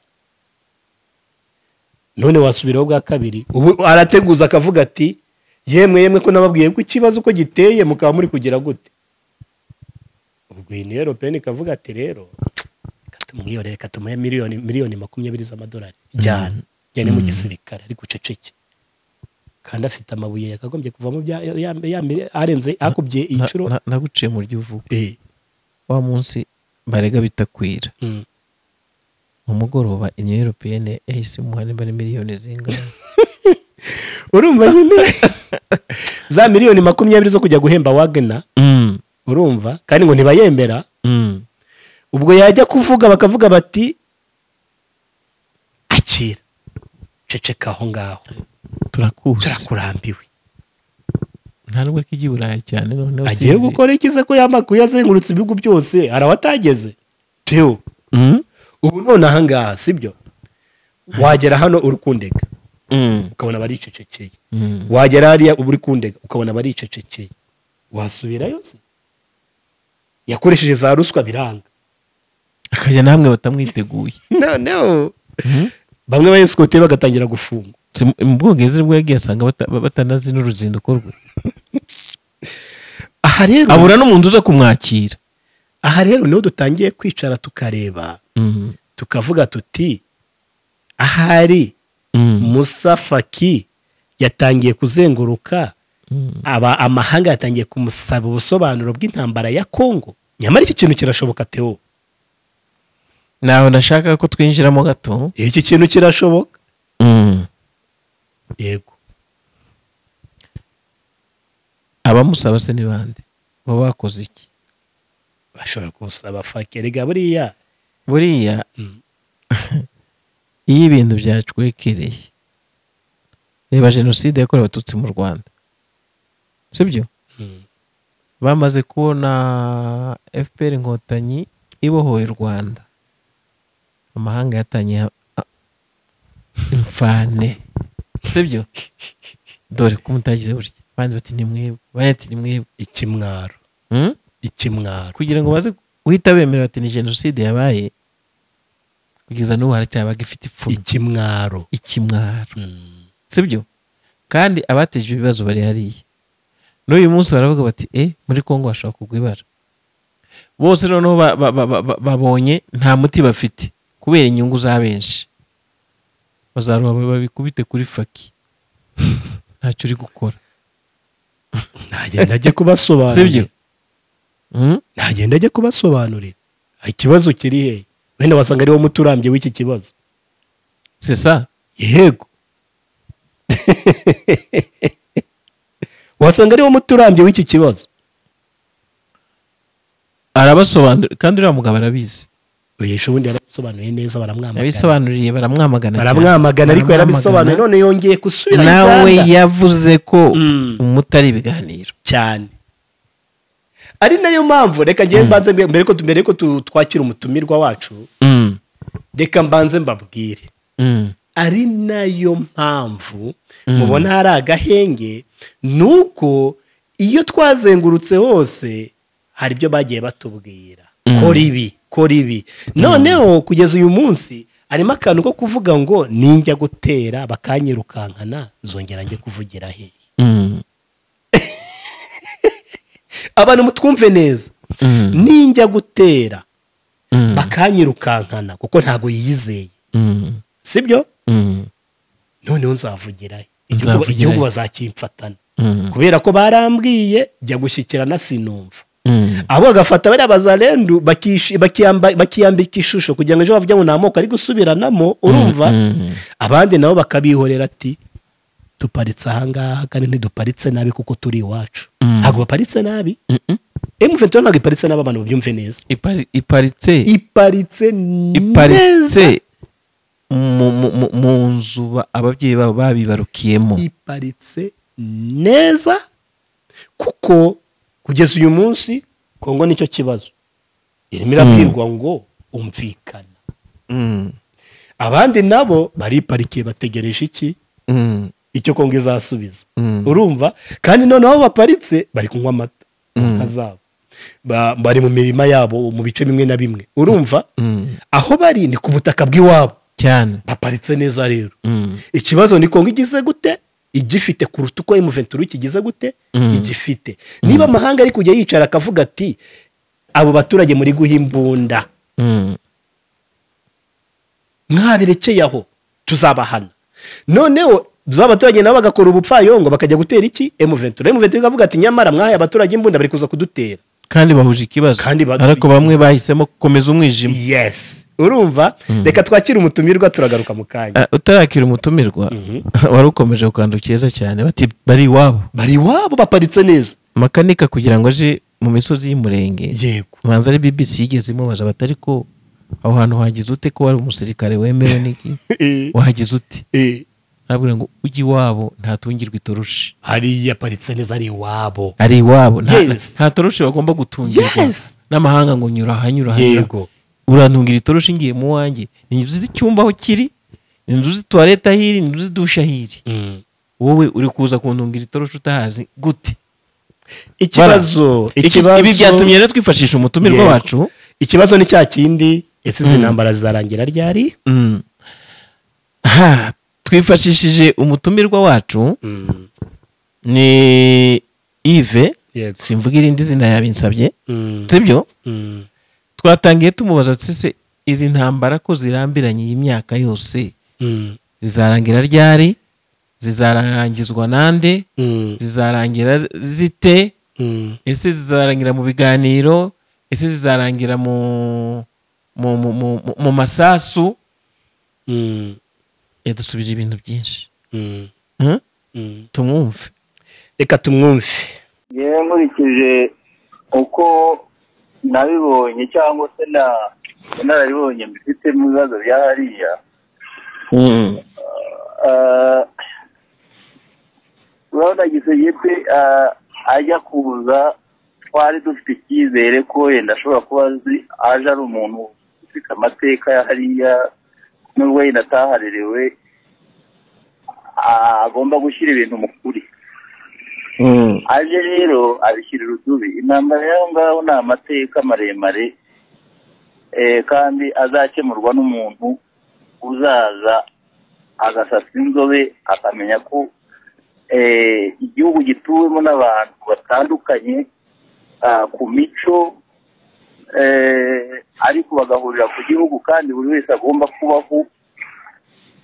none wasubiraho bwa kabiri. Ubu arateguza akavuga ati yemwe ko nababwiye ko ikibazo uko giteye mukaba muri kugira gute. Ubwo iyi Européenne kavuga ati rero tumwiyore reka tumuhe miliyoni 20 z'amadolari jyane mu gisirikare ariko uceceke kandi afite amabuye yakagombye kuvamo arenze akubye inshuro naguciye mu ry'uvuga wa munsi barega bitakwira mu mugoroba Union Européenne yahise muhane bari miliyoni zingana urumva nyine za miliyoni 20 zo kujya guhemba Wagner urumva kandi ngo ntibayembera ubwo yajya kuvuga bakavuga bati akira ceceka aho ngaho turakurambiwe nta nubwo kijya Burayi cyane noneho agiye gukora ikize ko yamakuye azengurutse ibihugu byose arawatageze Theo ubu none aha ngaha sibyo wagera hano uri kundega ukabona baricecekeye wagera hariya uri kundega ukabona baricecekeye wasubirayo se yakoresheje za ruswa biranga akajya namwe batamwiteguye no bamwe bayeskote bagatangira gufunga mu Bwongereza bwo yagiye asanga batanazi n'uruzinduko rwe aha rero abura n'umuntu uza kumwakira aha rero niho dutangiye kwicara tukareba tukavuga tuti ahari Musa Faki yatangiye kuzenguruka amahanga yatangiye kumusaba ubusobanuro bw'intambara ya Kongo nyamara iki kintu kirashoboka Theo naho ndashaka ko twinjiramo gato iki kintu kirashoboka yego abamusaba se ni bande baba bakoze iki bashobora gusaba Faki rega buriya iyo ibintu byacwekereye reba jenoside yakorewe abatutsi mu Rwanda sibyo bamaze kubona FPR inkotanyi ibohoye u Rwanda amahanga yatanye imfane sibyo dore ko mutagize burya bandi bati ni mwebwe bayati ni mwebwe ikimwaro kugira ngo baze guhita bemera bati ni jenoside yabaye kugeza n'ubu haracyabaga ifite ipfumu ikimwaro sibyo kandi abateje ibibazo bari hariya n'uyu munsi baravuga bati muri Kongo bashaka kugwa ibara bose noneho babonye nta muti bafite kubera inyungu za benshi bazaruha babikubite kuri Faki ntacyo uri gukora ntagenda ajye kubasobanurira sibyo ntagenda ajye kubasobanurira ikibazo kiri he wenda wasanga ari wo muturambye w'iki kibazo c'est ça yego wasanga ari wo muturambye w'iki kibazo arabasobanurira kandi uriya mugabo arabizi yesho ubundi yarabisobanuye neza baramwamagana ariko yarabisobanuye none yongeye gusubira nawe yavuze ko umutari ibiganiro cyane ari nayo mpamvu reka ngiye mbanze mbere ko twakira umutumirwa wacu reka mbanze mbabwire ari nayo mpamvu mubona hari agahenge nuko iyo twazengurutse hose hari ibyo bagiye batubwira kora ibi noneho kugeza uyu munsi harimo akantu ko kuvuga ngo ninjya gutera bakanyirukankana zongera njye kuvugira hehe abantu mutwumve neza ninjya gutera bakanyirukankana kuko ntago yizeye sibyo noneho nzavugira igihugu bazakimfatana kubera ko barambwiye jya gushyikirana sinumva abo bagafata bariya bazarendu bakiyambika ishusho kugira ngo ejo bavuge ngo nta moko ari gusubiranamo urumva abandi nabo bakabihorera ati duparitse ahangaha kandi ntiduparitse nabi kuko turi iwacu ntabwo baparitse nabi M23 ntabwo iparitse nabi abantu babyumve neza iparitse neza mu nzu ababyeyi babo babibarukiyemo iparitse neza kuko kugeza uyu munsi Kongo nicyo kibazo irimo irabwirwa ngo umvikana abandi nabo bariparikiye bategereje iki icyo Kongo izasubiza urumva kandi noneho baparitse bari kunywa amata nka zabo bari mu mirima yabo mu bice bimwe na bimwe urumva aho bari ni ku butaka bw'iwabo cyane baparitse neza rero ikibazo ni Kongo igize gute igifite kuruta uko M23 kigize gute igifite niba amahanga ari kujya yicara akavuga ati abo baturage muri guha imbunda mwabirekeye aho tuzabahana. Noneho abaturage nabo bagakora ubupfayongo bakajya gutera iki M23 ikavuga ati nyamara mwahaye abaturage imbunda bari kuza kudutera kandi bahuje ikibazo, ariko bamwe bahisemo gukomeza umwijima. Yes, urumva. Reka twakire umutumirwa turagaruka mu kanya. Utarakira umutumirwa wari ukomeje ukandukeza cyane bati bari iwabo baparitse neza makanika kugira ngo aje mu misozi y'umurenge. Yego, mwanza ari BBC yigeze imubaza batari ko aho hantu hagize ute ko wari umusirikare wemewe niki wahagize ute? Nabwira ngo ugi wabo ntatungirwa itoroshi. hari yaparitse neza ari iwabo nta toroshi bagomba gutungirwa n'amahanga ngo nyura hanyura. Yego, urantungira itoroshi ngiye mu wanjye, ni inzu z'icyumba aho kiri, inzu z'itoilette hiri, inzu z'idusha hiri. Wowe uri kuza kuntungira itoroshi utahazi gute? Ikibazo ibi byatumye rero twifashisha umutumirwa wacu. Ikibazo ni cya kindi, ese izi ntambara zizarangira ryari? Twifashishije umutumirwa wacu ni Yves, simvuga irindi zina yabinsabye, sibyo? Twatangiye tumubaza se izi ntambara ko zirambiranye iyi myaka yose zizarangira ryari, zizarangizwa nande, zizarangira zite, ese zizarangira mu biganiro, ese zizarangira mu masasu? Yadusubije ibintu byinshi. Tumwumve. Reka tumwumve. Yewe nkurikije uko nabibonye cyangwa se narabibonye mbifite mu bibazo bya hariya, urabona Gisegete ajya kuza twari dufite icyizere ko yenda ashobora kuba aje ari umuntu ufite amateka ya hariya, nubwo yenda ataharerewe agomba gushyira ibintu mu kuri. Aje rero abishyirira udubi. Intambara y'aho ngaho ni amateka maremare, kandi azakemurwa n'umuntu uzaza agasasa inzobe akamenya ko igihugu gituwemo n'abantu batandukanye ku mico, ariko bagahurira ku gihugu kandi buri wese agomba kubaho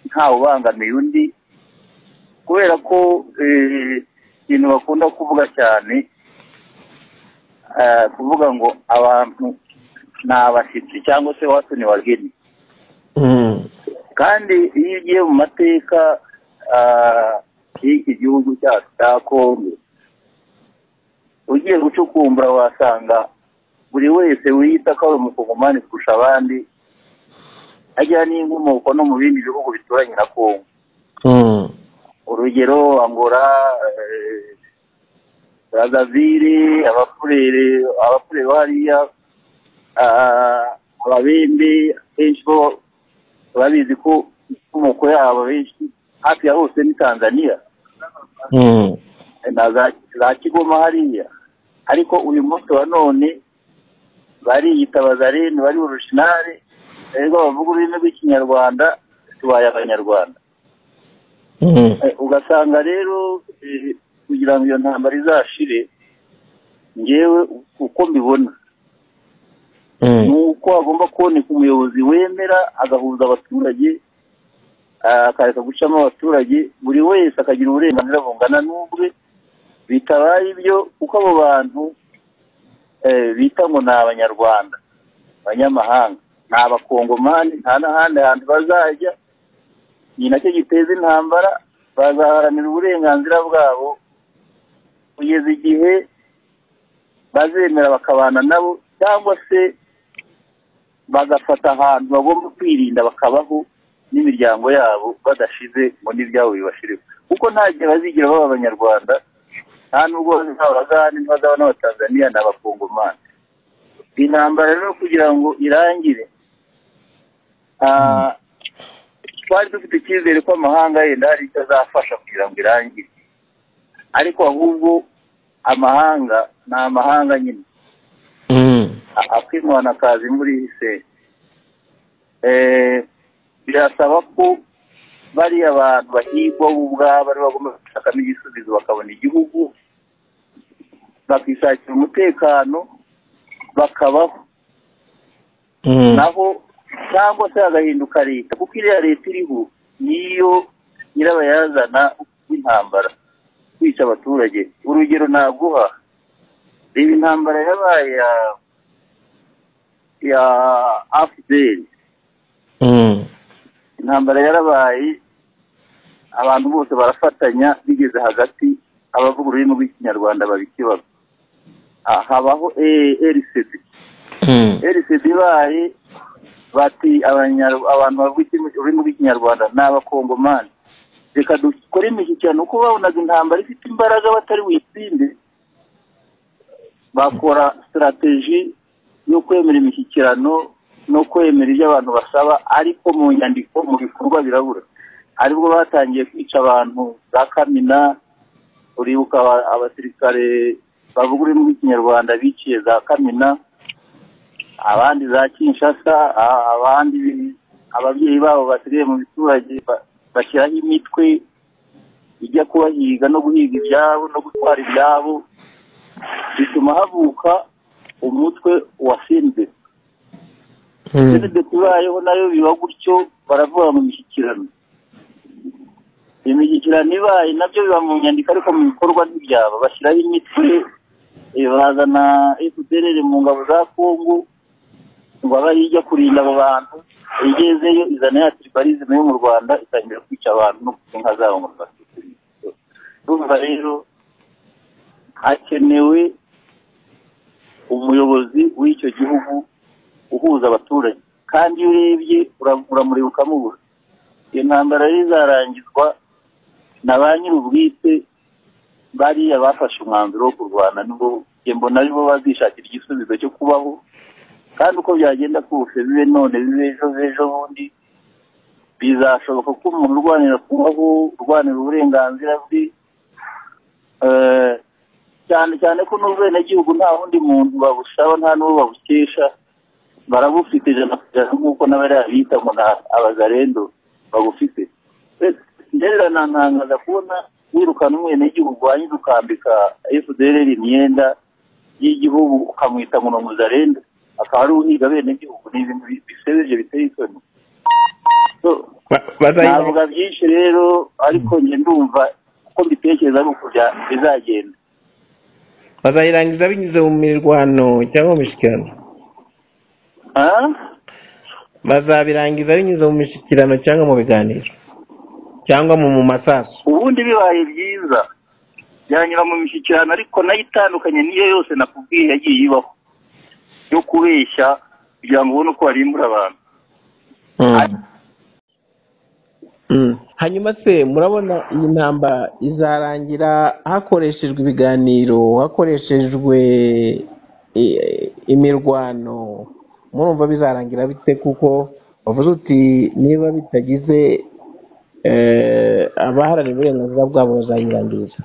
ntawe ubangamiye undi. Kubera ko ikintu bakunda kuvuga cyane, kuvuga ngo abantu ni abashyitsi cyangwa se watu ni wageni. Kandi iyo ugiye mu mateka y'iki gihugu cyacu cya Kongo, ugiye gucukumbura wasanga buri wese wiyita ko ari umukongomani kurusha abandi ajya n'inkomoko no mu bindi bihugu bituranye na Kongo. Urugero Angola, Brazzaville, abapfurere hariya, ababembe benshi bo babizi ko inkomoko yabo benshi hafi ya hose ni Tanzania na za Kigoma hariya. Ariko uyu munsi wa none bariyita Bazarene, bari urushinare, rero bavuga ururimi rw'ikinyarwanda, tubaye abanyarwanda. Ugasanga rero kugira ngo iyo ntambara izashire, ngewe uko mbibona nuko agomba kuboneka umuyobozi wemera agahuza abaturage, akareka gucamo abaturage, buri wese akagira uburenganzira bungana n'ubwe. Bitabaye ibyo kuko abo bantu bita ngo ni abanyarwanda, abanyamahanga, ni abakongomani, nta n'ahandi hantu bazajya. Ni nacyo giteza intambara. Bazaharanira uburenganzira bwabo kugeza igihe bazemera bakabana nabo, cyangwa se bagafata ahantu bagomba kwirinda bakabaho n'imiryango yabo badashize ngo n'ibyabo bibashiriho, kuko nta gihe bazigira baba abanyarwanda, nta nubwo bazabagani ntibazaba n'abatanzaniya n'abakongomani. Intambara rero kugira ngo irangire, twari dufite icyizere ko amahanga yenda hari icyo azafasha kugira ngo irangire, ariko ahubwo amahanga ni amahanga nyine akwimwana akazi muri se. Birasaba ko bariya abantu bahigwa ubwabo bari bagomba gushakamo igisubizo bakabona igihugu, bakishakira umutekano, bakabaho. Naho cyangwa se hagahinduka leta, kuko iriya leta iriho niyo nyirabayazana w'intambara kwica abaturage. Urugero naguha, reba intambara yabaye ya afudeli. Intambara yarabaye, abantu bose barafatanya, bigeze hagati abavuga ururimi rw'ikinyarwanda babikibazo, habaho RCD ibaye, bati abantu bavuga ururimi rw'ikinyarwanda ni abakongomani, reka dukore imishyikirano. uko babonaga intambara ifite imbaraga batari witsinde, bakora strategy yo kwemera imishyikirano no kwemera ibyo abantu basaba, ariko mu nyandiko, mu bikorwa birabura. Aribwo batangiye kwica abantu za Kamina. Uribuka abasirikare bavuga ururimi rw'ikinyarwanda biciye za Kamina, abandi za Kinshasa, abandi ababyeyi babo basigaye mu biturage bashyiraho imitwe ijya kubahiga no guhiga ibyabo no gutwara ibyabo, bituma havuka umutwe wa SNDP. SNDP ibayeho nayo biba gutyo, baravuga mu mishyikirano. Imishyikirano ibaye nabyo biba mu nyandiko, ariko mu bikorwa ntibyaba. Bashyiraho imitwe, bazana FDLR mu ngabo za Kongo ngo abe ijya kurinda abo bantu, igezeyo izana ya tribalisme yo mu Rwanda, itangira kwica abantu no kuzinka zabo mu Rwanda. Urumva rero hakenewe umuyobozi w'icyo gihugu uhuza abaturage, kandi iyo urebye uramureba ukamubura. Iyo ntambara izarangizwa na ba nyir'ubwite bariya bafashe umwanzuro wo kurwana, nubwo mbona aribo bazishakira igisubizo cyo kubaho, kandi uko byagenda kose, bibe none bibe ejo bundi, bizashoboka ko umuntu urwanira kubaho, urwanira uburenganzira bwe, cyane cyane ko n'ubwenegihugu nta wundi muntu babusaba, nta n'uwo babukesha, barabufite ijana ku ijana, nk'uko n'abariya bita ngo abazarendo babufite. Ndera nantangaza kubona wirukana umwenegihugu wanyuze ukambika FDLR imyenda y'igihugu ukamwita ngo ni umuzarendo, akaba ari uhiga benegihugu. Ni ibintu bisebeje, biteye isoni. Navuga byinshi rero, ariko njye ndumva uko mbitekereza ari uko bizagenda. Bazayirangiza binyuze mu mirwano cyangwa mu mishyikirano? Bazabirangiza binyuze mu mishyikirano cyangwa mu biganiro cyangwa mu masasu? Ubundi bibaye byiza byanyura mu mishyikirano, ariko nayo itandukanye niyo yose nakubwiye yagiye ibaho yo kubeshya kugira ngo ubone uko warimbura abantu. Hanyuma se murabona iyi ntambara izarangira hakoreshejwe ibiganiro, hakoreshejwe imirwano? Murumva bizarangira bite? Kuko bavuze uti niba bitagize abaharanira uburenganzira bwabo bazayirangiriza.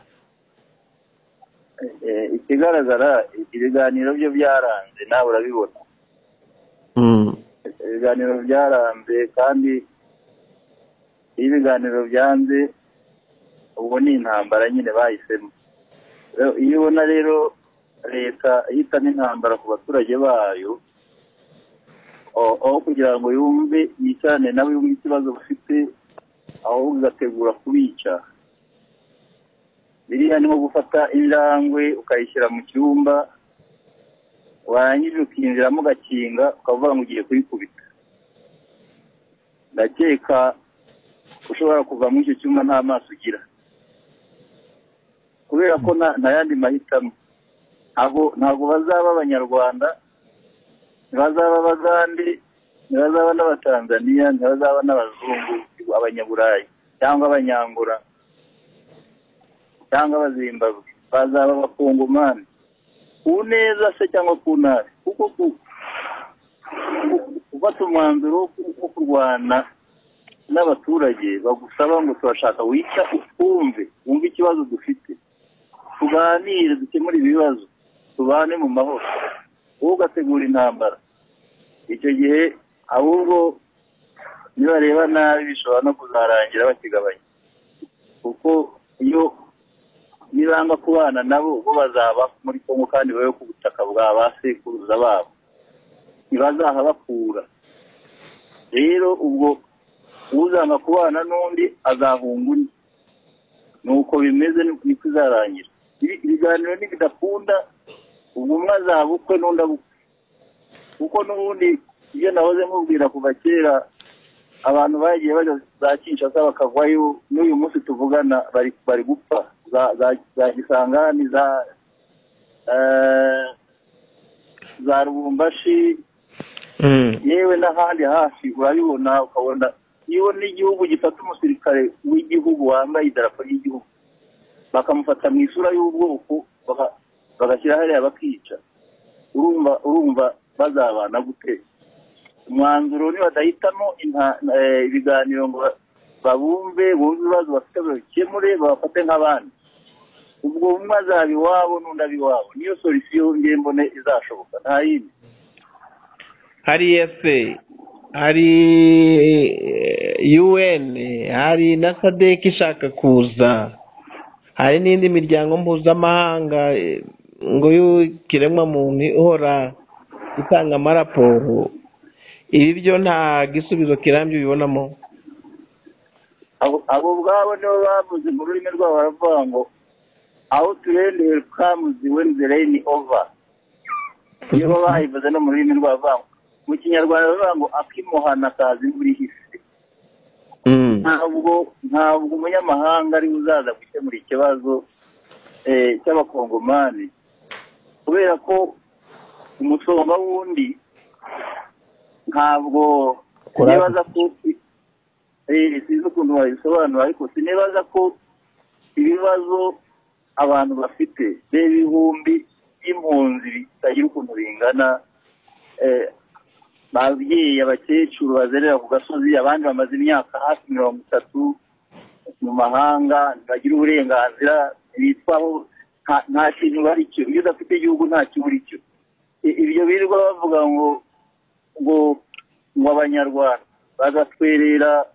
Ikigaragara ibiganiro byo byaranze, nawe urabibona. Ibiganiro byaranze, kandi iyo ibiganiro byanze, ubwo ni intambara nyine bahisemo. Iyo ubona rero leta ihitamo intambara ku baturage bayo, aho kugira ngo yumve yicarane nawe yumve ikibazo bafite, aho ugategura kubica, biriya ni nko gufata injangwe ukayishyira mu cyumba, warangiza ukinjiramo ugakinga, ukavuga ngo ugiye kuyikubita. Ndakeka ushobora kuva muri icyo cyumba nta maso ugira, kubera ko nta yandi mahitamo. Ntabwo bazaba abanyarwanda, ntibazaba abagande, ntibazaba n'abatanzaniya, ntibazaba n'abazungu, abanyaburayi cyangwa abanyangura cyangwa abazimbabwe, bazaba abakongomani, ku neza se cyangwa ku nabi. kuko gufata umwanzuro wo kurwana n'abaturage bagusaba ngo turashaka wica, utwumve, wumve ikibazo dufite, tuganire, dukemure ibibazo, tubane mu mahoro, wowe ugategura intambara. Icyo gihe ahubwo nibareba nabi bishobora no kuzarangira bakigabanya, kuko iyo nibanga kubana nabo bo bazaba muri Kongo kandi bayo ku butaka bwa basekuruza babo, ntibazahabakura. rero ubwo uzanga kubana n'undi azahunga undi, nuko bimeze niko izarangira. Ibiganiro nibidakunda ubwo umwe azaba ukwe n'undi abukwe, kuko n'ubundi iyo nahoze nkubwira kuva kera abantu bagiye bajya za Kinshasa bakavayo, n'uyu munsi tuvugana bari gupfa, za Gisangani, za Rubumbashi, yewe n'ahandi hafi urabibona, ukabona iyo n'igihugu gifata umusirikare w'igihugu wambaye idarapo ry'igihugu bakamufata mu isura y'ubwoko bagashyira hariya bakica, urumva bazabana gute? Umwanzuro ni badahitamo ibiganiro ngo bumve ibibazo bafite babikemure, babafate nk'abandi, ubwo umwe azaba iwabo n'undi aba iwabo, niyo solution ngiye mbone izashoboka, nta yindi. Hari EFE, hari UN, hari na SADC ishaka kuza, hari n'indi miryango mpuzamahanga ngo y'ikiremwa muntu ihora itanga amaraporo. Ibi byo nta gisubizo kirambye ubibonamo? Abo ubwabo nibo bavuze mu rurimi rwabo, baravuga ngo aho turendeye kamuzi when the rain over. Nibo bayivuze no mu rurimi rwabo, mu Kinyarwanda bavuga ngo akimuhana kazi imvura ihise. Ntabwo umunyamahanga ari uzaza gukemura ikibazo cy'abakongomani, kubera ko umusonga wundi ntabwo nibaza ko sinzi ukuntu babisobanura, ariko sinibaza ko ibibazo abantu bafite n'ibihumbi by'impunzi bitagira ukuntu bingana, babyeyi, abakecuru bazerera ku gasozi, abandi bamaze imyaka hafi 30 mu mahanga, bagira uburenganzira, bitwaho nta kintu bari cyo. Iyo udafite igihugu nta kiburi cyo. Ibyo birirwa bavuga ngo abanyarwanda bagatwerera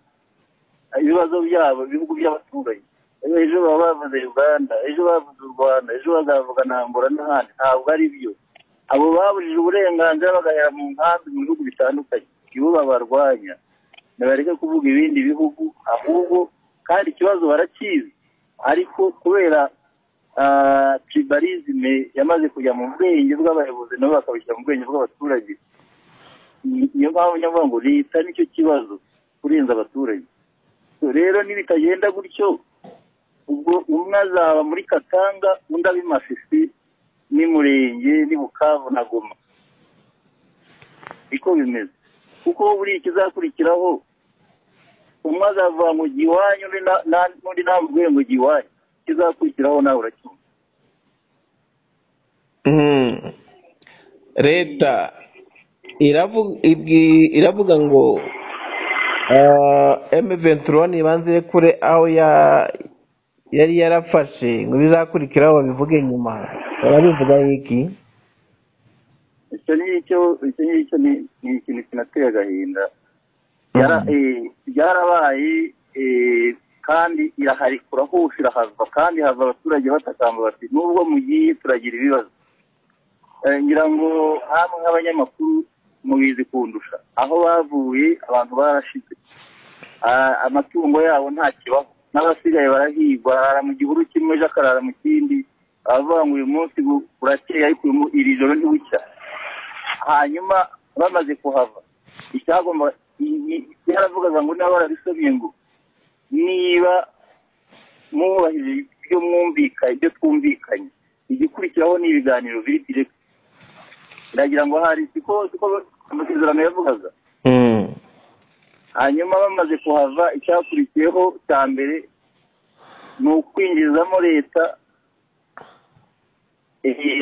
ibibazo byabo, ibihugu by'abaturanyi. Ejo baba bavuze Uganda, ejo bavuze u Rwanda, ejo bagavuga Ntambura n'ahandi. Ntabwo ari byo. Abo babujije uburenganzira bagahera mu nkambi mu bihugu bitandukanye, ibo babarwanya. Ntibareke kuvuga ibindi bihugu, ahubwo kandi ikibazo barakizi, ariko kubera tribalisme yamaze kujya mu bwenge bw'abayobozi nabo bakabishyira mu bwenge bw'abaturage. Niyo mpamvu nyavuga ngo leta nicyo kibazo kurenza abaturage. Rero nibitagenda gutyo, ubwo umwe azaba muri Katanga, undi abi Masisi n'Umurenge ni Bukavu na Goma. Iko bimeze, kuko buri kizakurikiraho umwe azava mu giwanyu n'undi namubwiye ngo giwanyu, kizakurikiraho nawe uracyumva. Leta iravuga ngo M23 nibanze kure aho yari yarafashe, ngo bizakurikiraho babivuge nyuma. Barabivuga iki? Icyo ni ikintu kinateye agahinda. Byarabaye kandi iraharikura hose irahava, kandi hava abaturage batakamba bati nubwo mugiye turagira ibibazo. Ngira ngo hamwe nk'abanyamakuru mubizi kundusha, aho bavuye abantu barashize, amatungo yabo nta kibaho, n'abasigaye barahigwa, arara mu gihuru kimwe ejo akarara mu kindi, abavuga ngo uyu munsi burakeye ariko iri joro ntibucya. Hanyuma bamaze kuhava, icyagomba yaravugaga ngo niba barabisomye ngo niba mwubahirije ibyo mwumvikanye, ibyo twumvikanye, igikurikiraho ni ibiganiro biri direct. Ndagira ngo hari siko amasezerano yavugaga. Hanyuma bamaze kuhava, icyakurikiyeho cya mbere ni ukwinjizamo leta,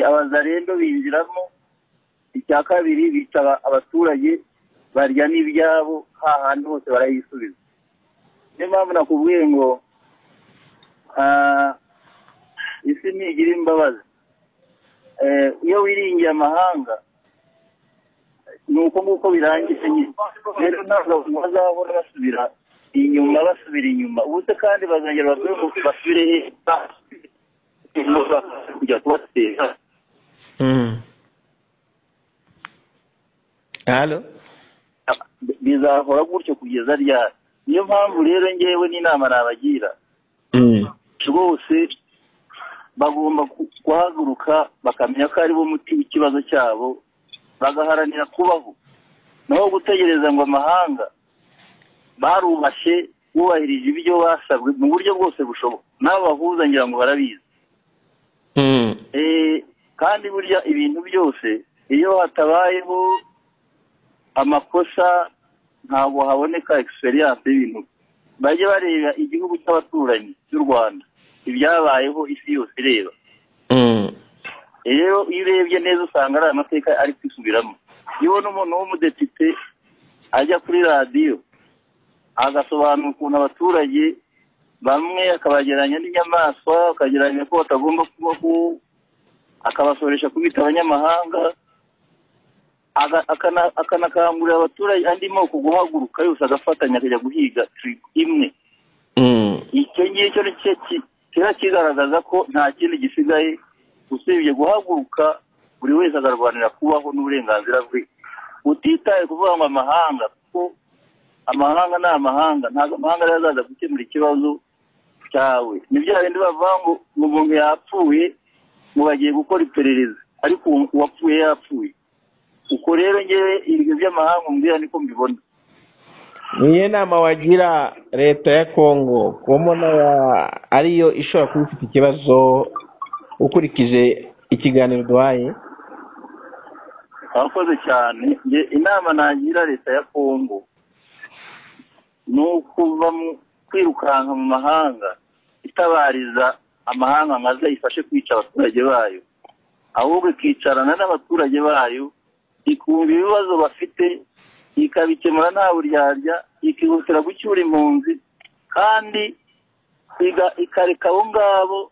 abazarendo binjiramo, icya kabiri bica abaturage barya n'ibyabo, hahandi hose barayisubiza. Niyo mpamvu nakubwiye ngo isi ntigira imbabazi. Iyo wiringiye amahanga ni uko nguko birangiye nyine. Rero ntabwo bazabona basubira inyuma. Ubu se kandi bazongera basubire kujya kubatera. Halo? bizahora gutyo kugeza ryari. Niyo mpamvu rero ngewe n'inama nabagira rwose bagomba guhaguruka bakamenya ko ari bo muti w'ikibazo cyabo, bagaharanira kubaho, naho gutegereza ngo amahanga barubashye bubahirije ibyo basabwe mu buryo bwose bushoboka. N'abahuza ngira ngo barabizi. Kandi burya ibintu byose iyo hatabayeho amakosa ntabwo haboneka experience y'ibintu. Bajye bareba igihugu cy'abaturanyi cy'u Rwanda ibyabayeho isi yose ireba. Rero iyo urebye neza usanga ari amateka ari kwisubiramo. Iyo ubona umuntu w'umudepite ajya kuri radiyo agasobanura ukuntu abaturage bamwe akabageranya n'inyamaswa, akageranya ko batagomba kubaho, akabasoresha kubita abanyamahanga, akanakangurira abaturage andi moko guhaguruka yose agafatanya akajya guhiga imwe. Icyo ngicyo kiba kigaragaza ko nta kindi gisigaye usibye guhaguruka buri wese agarwanira kubaho n'uburenganzira bwe, utitaye kuvuga ngo amahanga, kuko amahanga ni amahanga, ntabwo amahanga rero azaza gukemura ikibazo cyawe. Ni bya bindi bavuga ngo umuntu yapfuye ngo bagiye gukora iperereza ariko uwapfuye yapfuye. Uko rero ngewe ibyo by'amahanga mbwira niko mbibona. Niye nama wagira leta ya Kongo kubona ariyo ishobora kuba ifite ikibazo ukurikije ikiganiro duhaye? Abakoze cyane. Inama nagira leta ya Kongo ni ukuva mu kwirukanka mu mahanga itabariza amahanga ngo aze ifashe kwica abaturage bayo, ahubwo ikicarana n'abaturage bayo ikumva ibibazo bafite ikabikemura nta buryarya, ikihutira gucyura impunzi kandi ikareka abo ngabo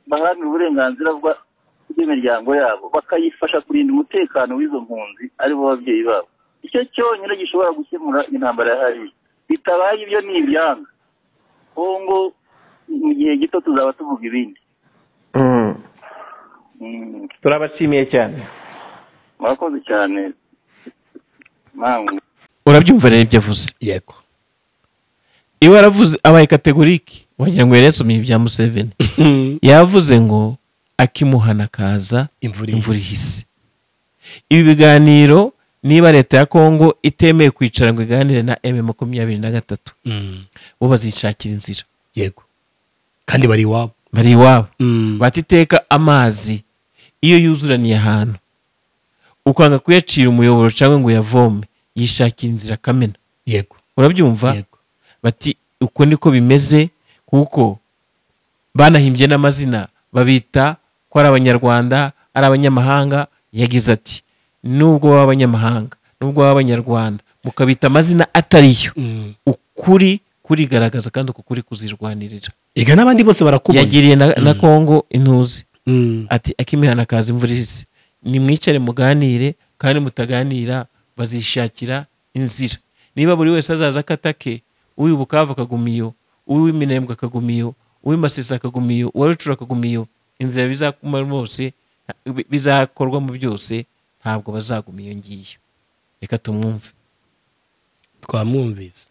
baharanira uburenganzira bw'imiryango yabo, bakayifasha kurinda umutekano w'izo mpunzi aribo babyeyi babo. Icyo cyonyine gishobora gukemura intambara yahariye. Bitabaye ibyo ni ibyanga. Kongo mu gihe gito tuzaba tuvuga ibindi. Turabashimiye cyane. Murakoze cyane. Urabyumva rero ibyo avuze? Yego. Iwe aravuze abaye kategorike wagira ngo yaresomye ibya Museveni. Yavuze ngo akimuhana kaza imvura ihise. Ibi biganiro niba leta ya Kongo itemeye kwicara ngo iganire na M23 bo bazishakira inzira. Yego. Kandi bari iwabo batiteka amazi iyo yuzuraniye ahantu ukanga kuyacira umuyoboro cyangwa ngo yavome, yishakira inzira kamena. Yego. Urabyumva? Yego. Bati uko niko bimeze, kuko banahimbye n'amazina babita ko ari abanyarwanda ari abanyamahanga. Yagize ati nubwo baba abanyamahanga nubwo baba abanyarwanda mukabita amazina atariyo, ukuri kurigaragaza kandi uko kuri kuzirwanirira. Ega n'abandi bose barakubona. Yagiriye na Kongo intuzi. Ati akimihana kaza imvura ihise, nimwicare muganire, kandi mutaganira bazishakira inzira. Niba buri wese azaza akatake, uyu Bukavu akagumiyo, uyu Minembwe akagumiyo, uyu Masisi akagumiyo, uwa Rucuru akagumiyo, inzira bizakumara bose bizakorwa mu byose ntabwo bazagumiyo ngiyo. Reka tumwumve. Twamwumvise.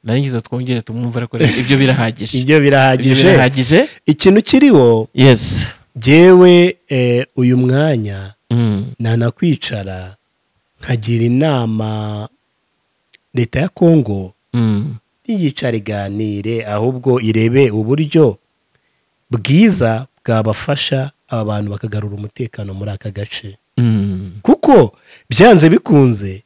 Naringize twongere tumwumve, ariko ibyo birahagije. Ibyo birahagije. Ikintu kiriho. Yes. Jewe uyu mwanya nanakwicara nkagira inama leta ya Kongo ntiyicare iganire, ahubwo irebe uburyo bwiza bwabafasha aba bantu bakagarura umutekano muri aka gace. Kuko byanze bikunze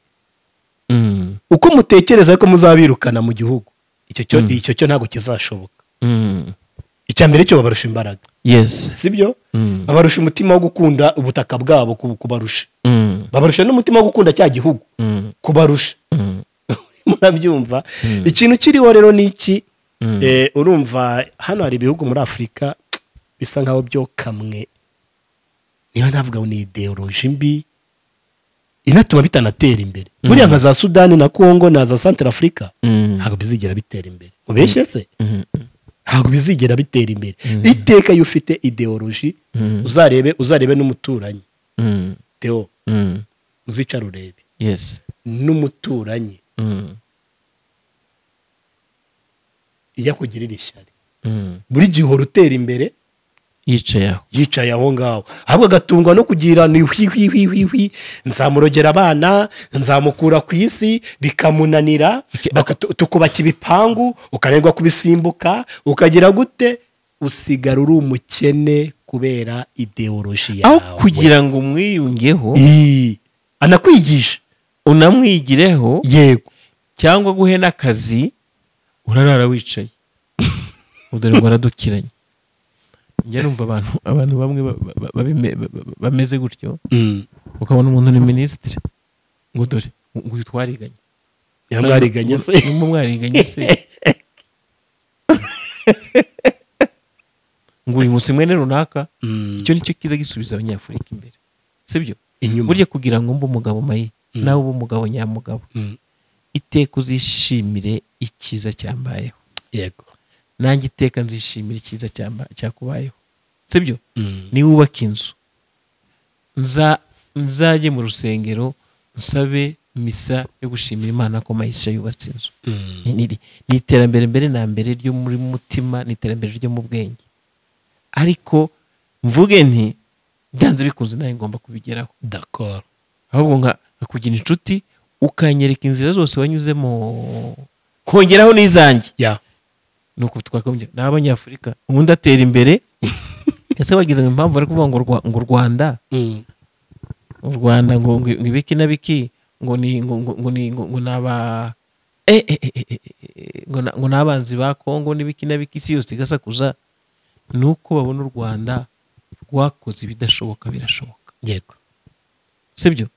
uko mutekereza ko muzabirukana mu gihugu, icyo cyo ntabwo kizashoboka. Icya mbere cyo babarusha imbaraga. Yes. Sibyo? Babarusha umutima wo gukunda ubutaka bwabo kubarusha. Babarusha n'umutima wo gukunda cya gihugu kubarusha. Murabyumva? Ikintu kiriho rero ni iki? Urumva hano hari ibihugu muri Afurika bisa nkaho byo kamwe, niba navuga ngo ni ideoloji mbi inatuma bitanatera imbere. Buriya nka za Sudani na Kongo na za Central Africa ntabwo bizigera bitera imbere. Ubeshye se? Ntabwo bizigera bitera imbere. Iteka iyo ufite ideoloji uzarebe n'umuturanyi Theo uzicara urebe yes n'umuturanyi iyo akugirira ishyari buri gihe uhora utera imbere yicaye aho ngaho ahubwo agatungwa no kugira ni hwi nzamurogera abana nzamukura ku isi bikamunanira tukubaka ibipangu ukananirwa kubisimbuka ukagira gute usigara uri umukene kubera ideoloji yawe aho kugira ngo umwiyungeho anakwigisha unamwigireho yego cyangwa guhe n'akazi urarara wicaye udore ngo aradukiranye njye numva abantu bamwe bameze gutyo ukabona umuntu ni minisitiri ngo dore ngo uyu twariganye yamwariganye se mwariganye se ngo uyu munsi mwene runaka icyo nicyo kiza gisubiza abanyafurika imbere sibyo burya kugira ngo mbe umugabo mayi nawe ube umugabo nyamugabo iteka uzishimire icyiza cyambayeho yego nanjye iteka nzishimira icyiza cyakubayeho sibyo niba wubaka inzu nzajye mu rusengero nsabe misa yo gushimira Imana ko Mayisha yubatse inzu ni iterambere mbere na mbere ryo muri mutima ni iterambere ryo mu bwenge ariko mvuge nti byanze bikunze nawe ngomba kubigeraho d'accord ahubwo nkakugira inshuti ukanyereka inzira zose wanyuzemo kongeraho n'izanjye nuko twakomeje n'abanyafurika ubundi atera imbere ese wagize impamvu bari kuvuga ngo u Rwanda u Rwanda ngo ibiki na biki ngo naba ngo nabanzi ba Kongo n'ibiki na biki si yose igasakuza nuko babona u Rwanda rwakoze ibidashoboka birashoboka yego sibyo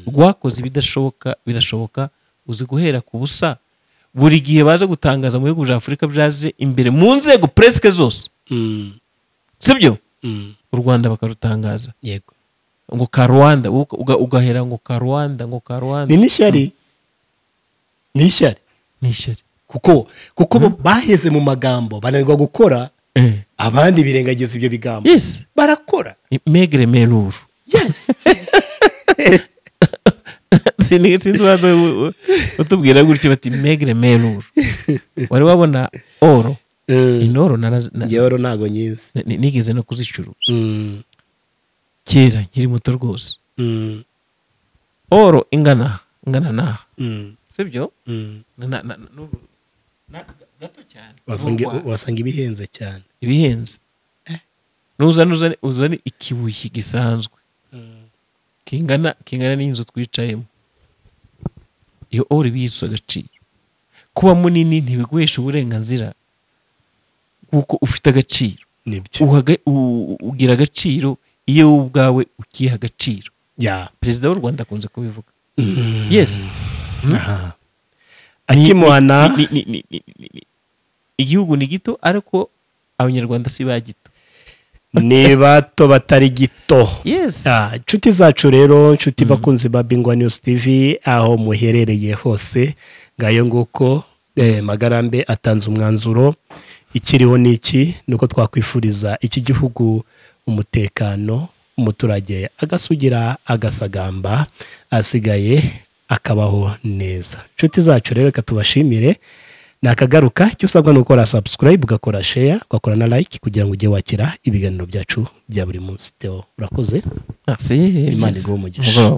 rwakoze ibidashoboka birashoboka uzi guhera ku busa buri gihe baza gutangaza mu bihugu bya Afurika byaje imbere mu nzego presque zose sibyo u Rwanda bakarutangaza yego ngo ka Rwanda ugahera ngo ka Rwanda ni nishyari kuko baheze mu magambo bananirwa gukora abandi birengagiza ibyo bigambo barakora megre meluru yes sinzi wazo utubwira gutyo bati megre meluru wari wabona oro inoro yoro nago nyizi nigeze no kuzicuruza kera nkiri muto rwose oro ingana naha sibyo gato cyane wasanga ibihenze cyane uzane ikibuye gisanzwe kingana n'inzu twicayemo iyo oro ibitse agaciro kuba munini ntibiguhesha uburenganzira kuko ufite agaciro ugira agaciro iyo wowe ubwawe ukiha agaciro perezida w'u Rwanda akunze kubivuga yes akimuhana igihugu ni gito ariko abanyarwanda si ba gito ni bato batari gito yes inshuti zacu rero inshuti bakunzi ba Bingwa News TV aho muherereye hose ngayo nguko Magarambe atanze umwanzuro ikiriho niki nuko twakwifuriza iki gihugu umutekano umuturage agasugira agasagamba asigaye akabaho neza inshuti zacu rero katubashimire nakagaruka cyo usabwa no gukora subscribe ugakora share ugakora na like kugira ngo ujye wakira ibiganiro byacu bya buri munsi Theo urakoze merci Imana iguhe umugisha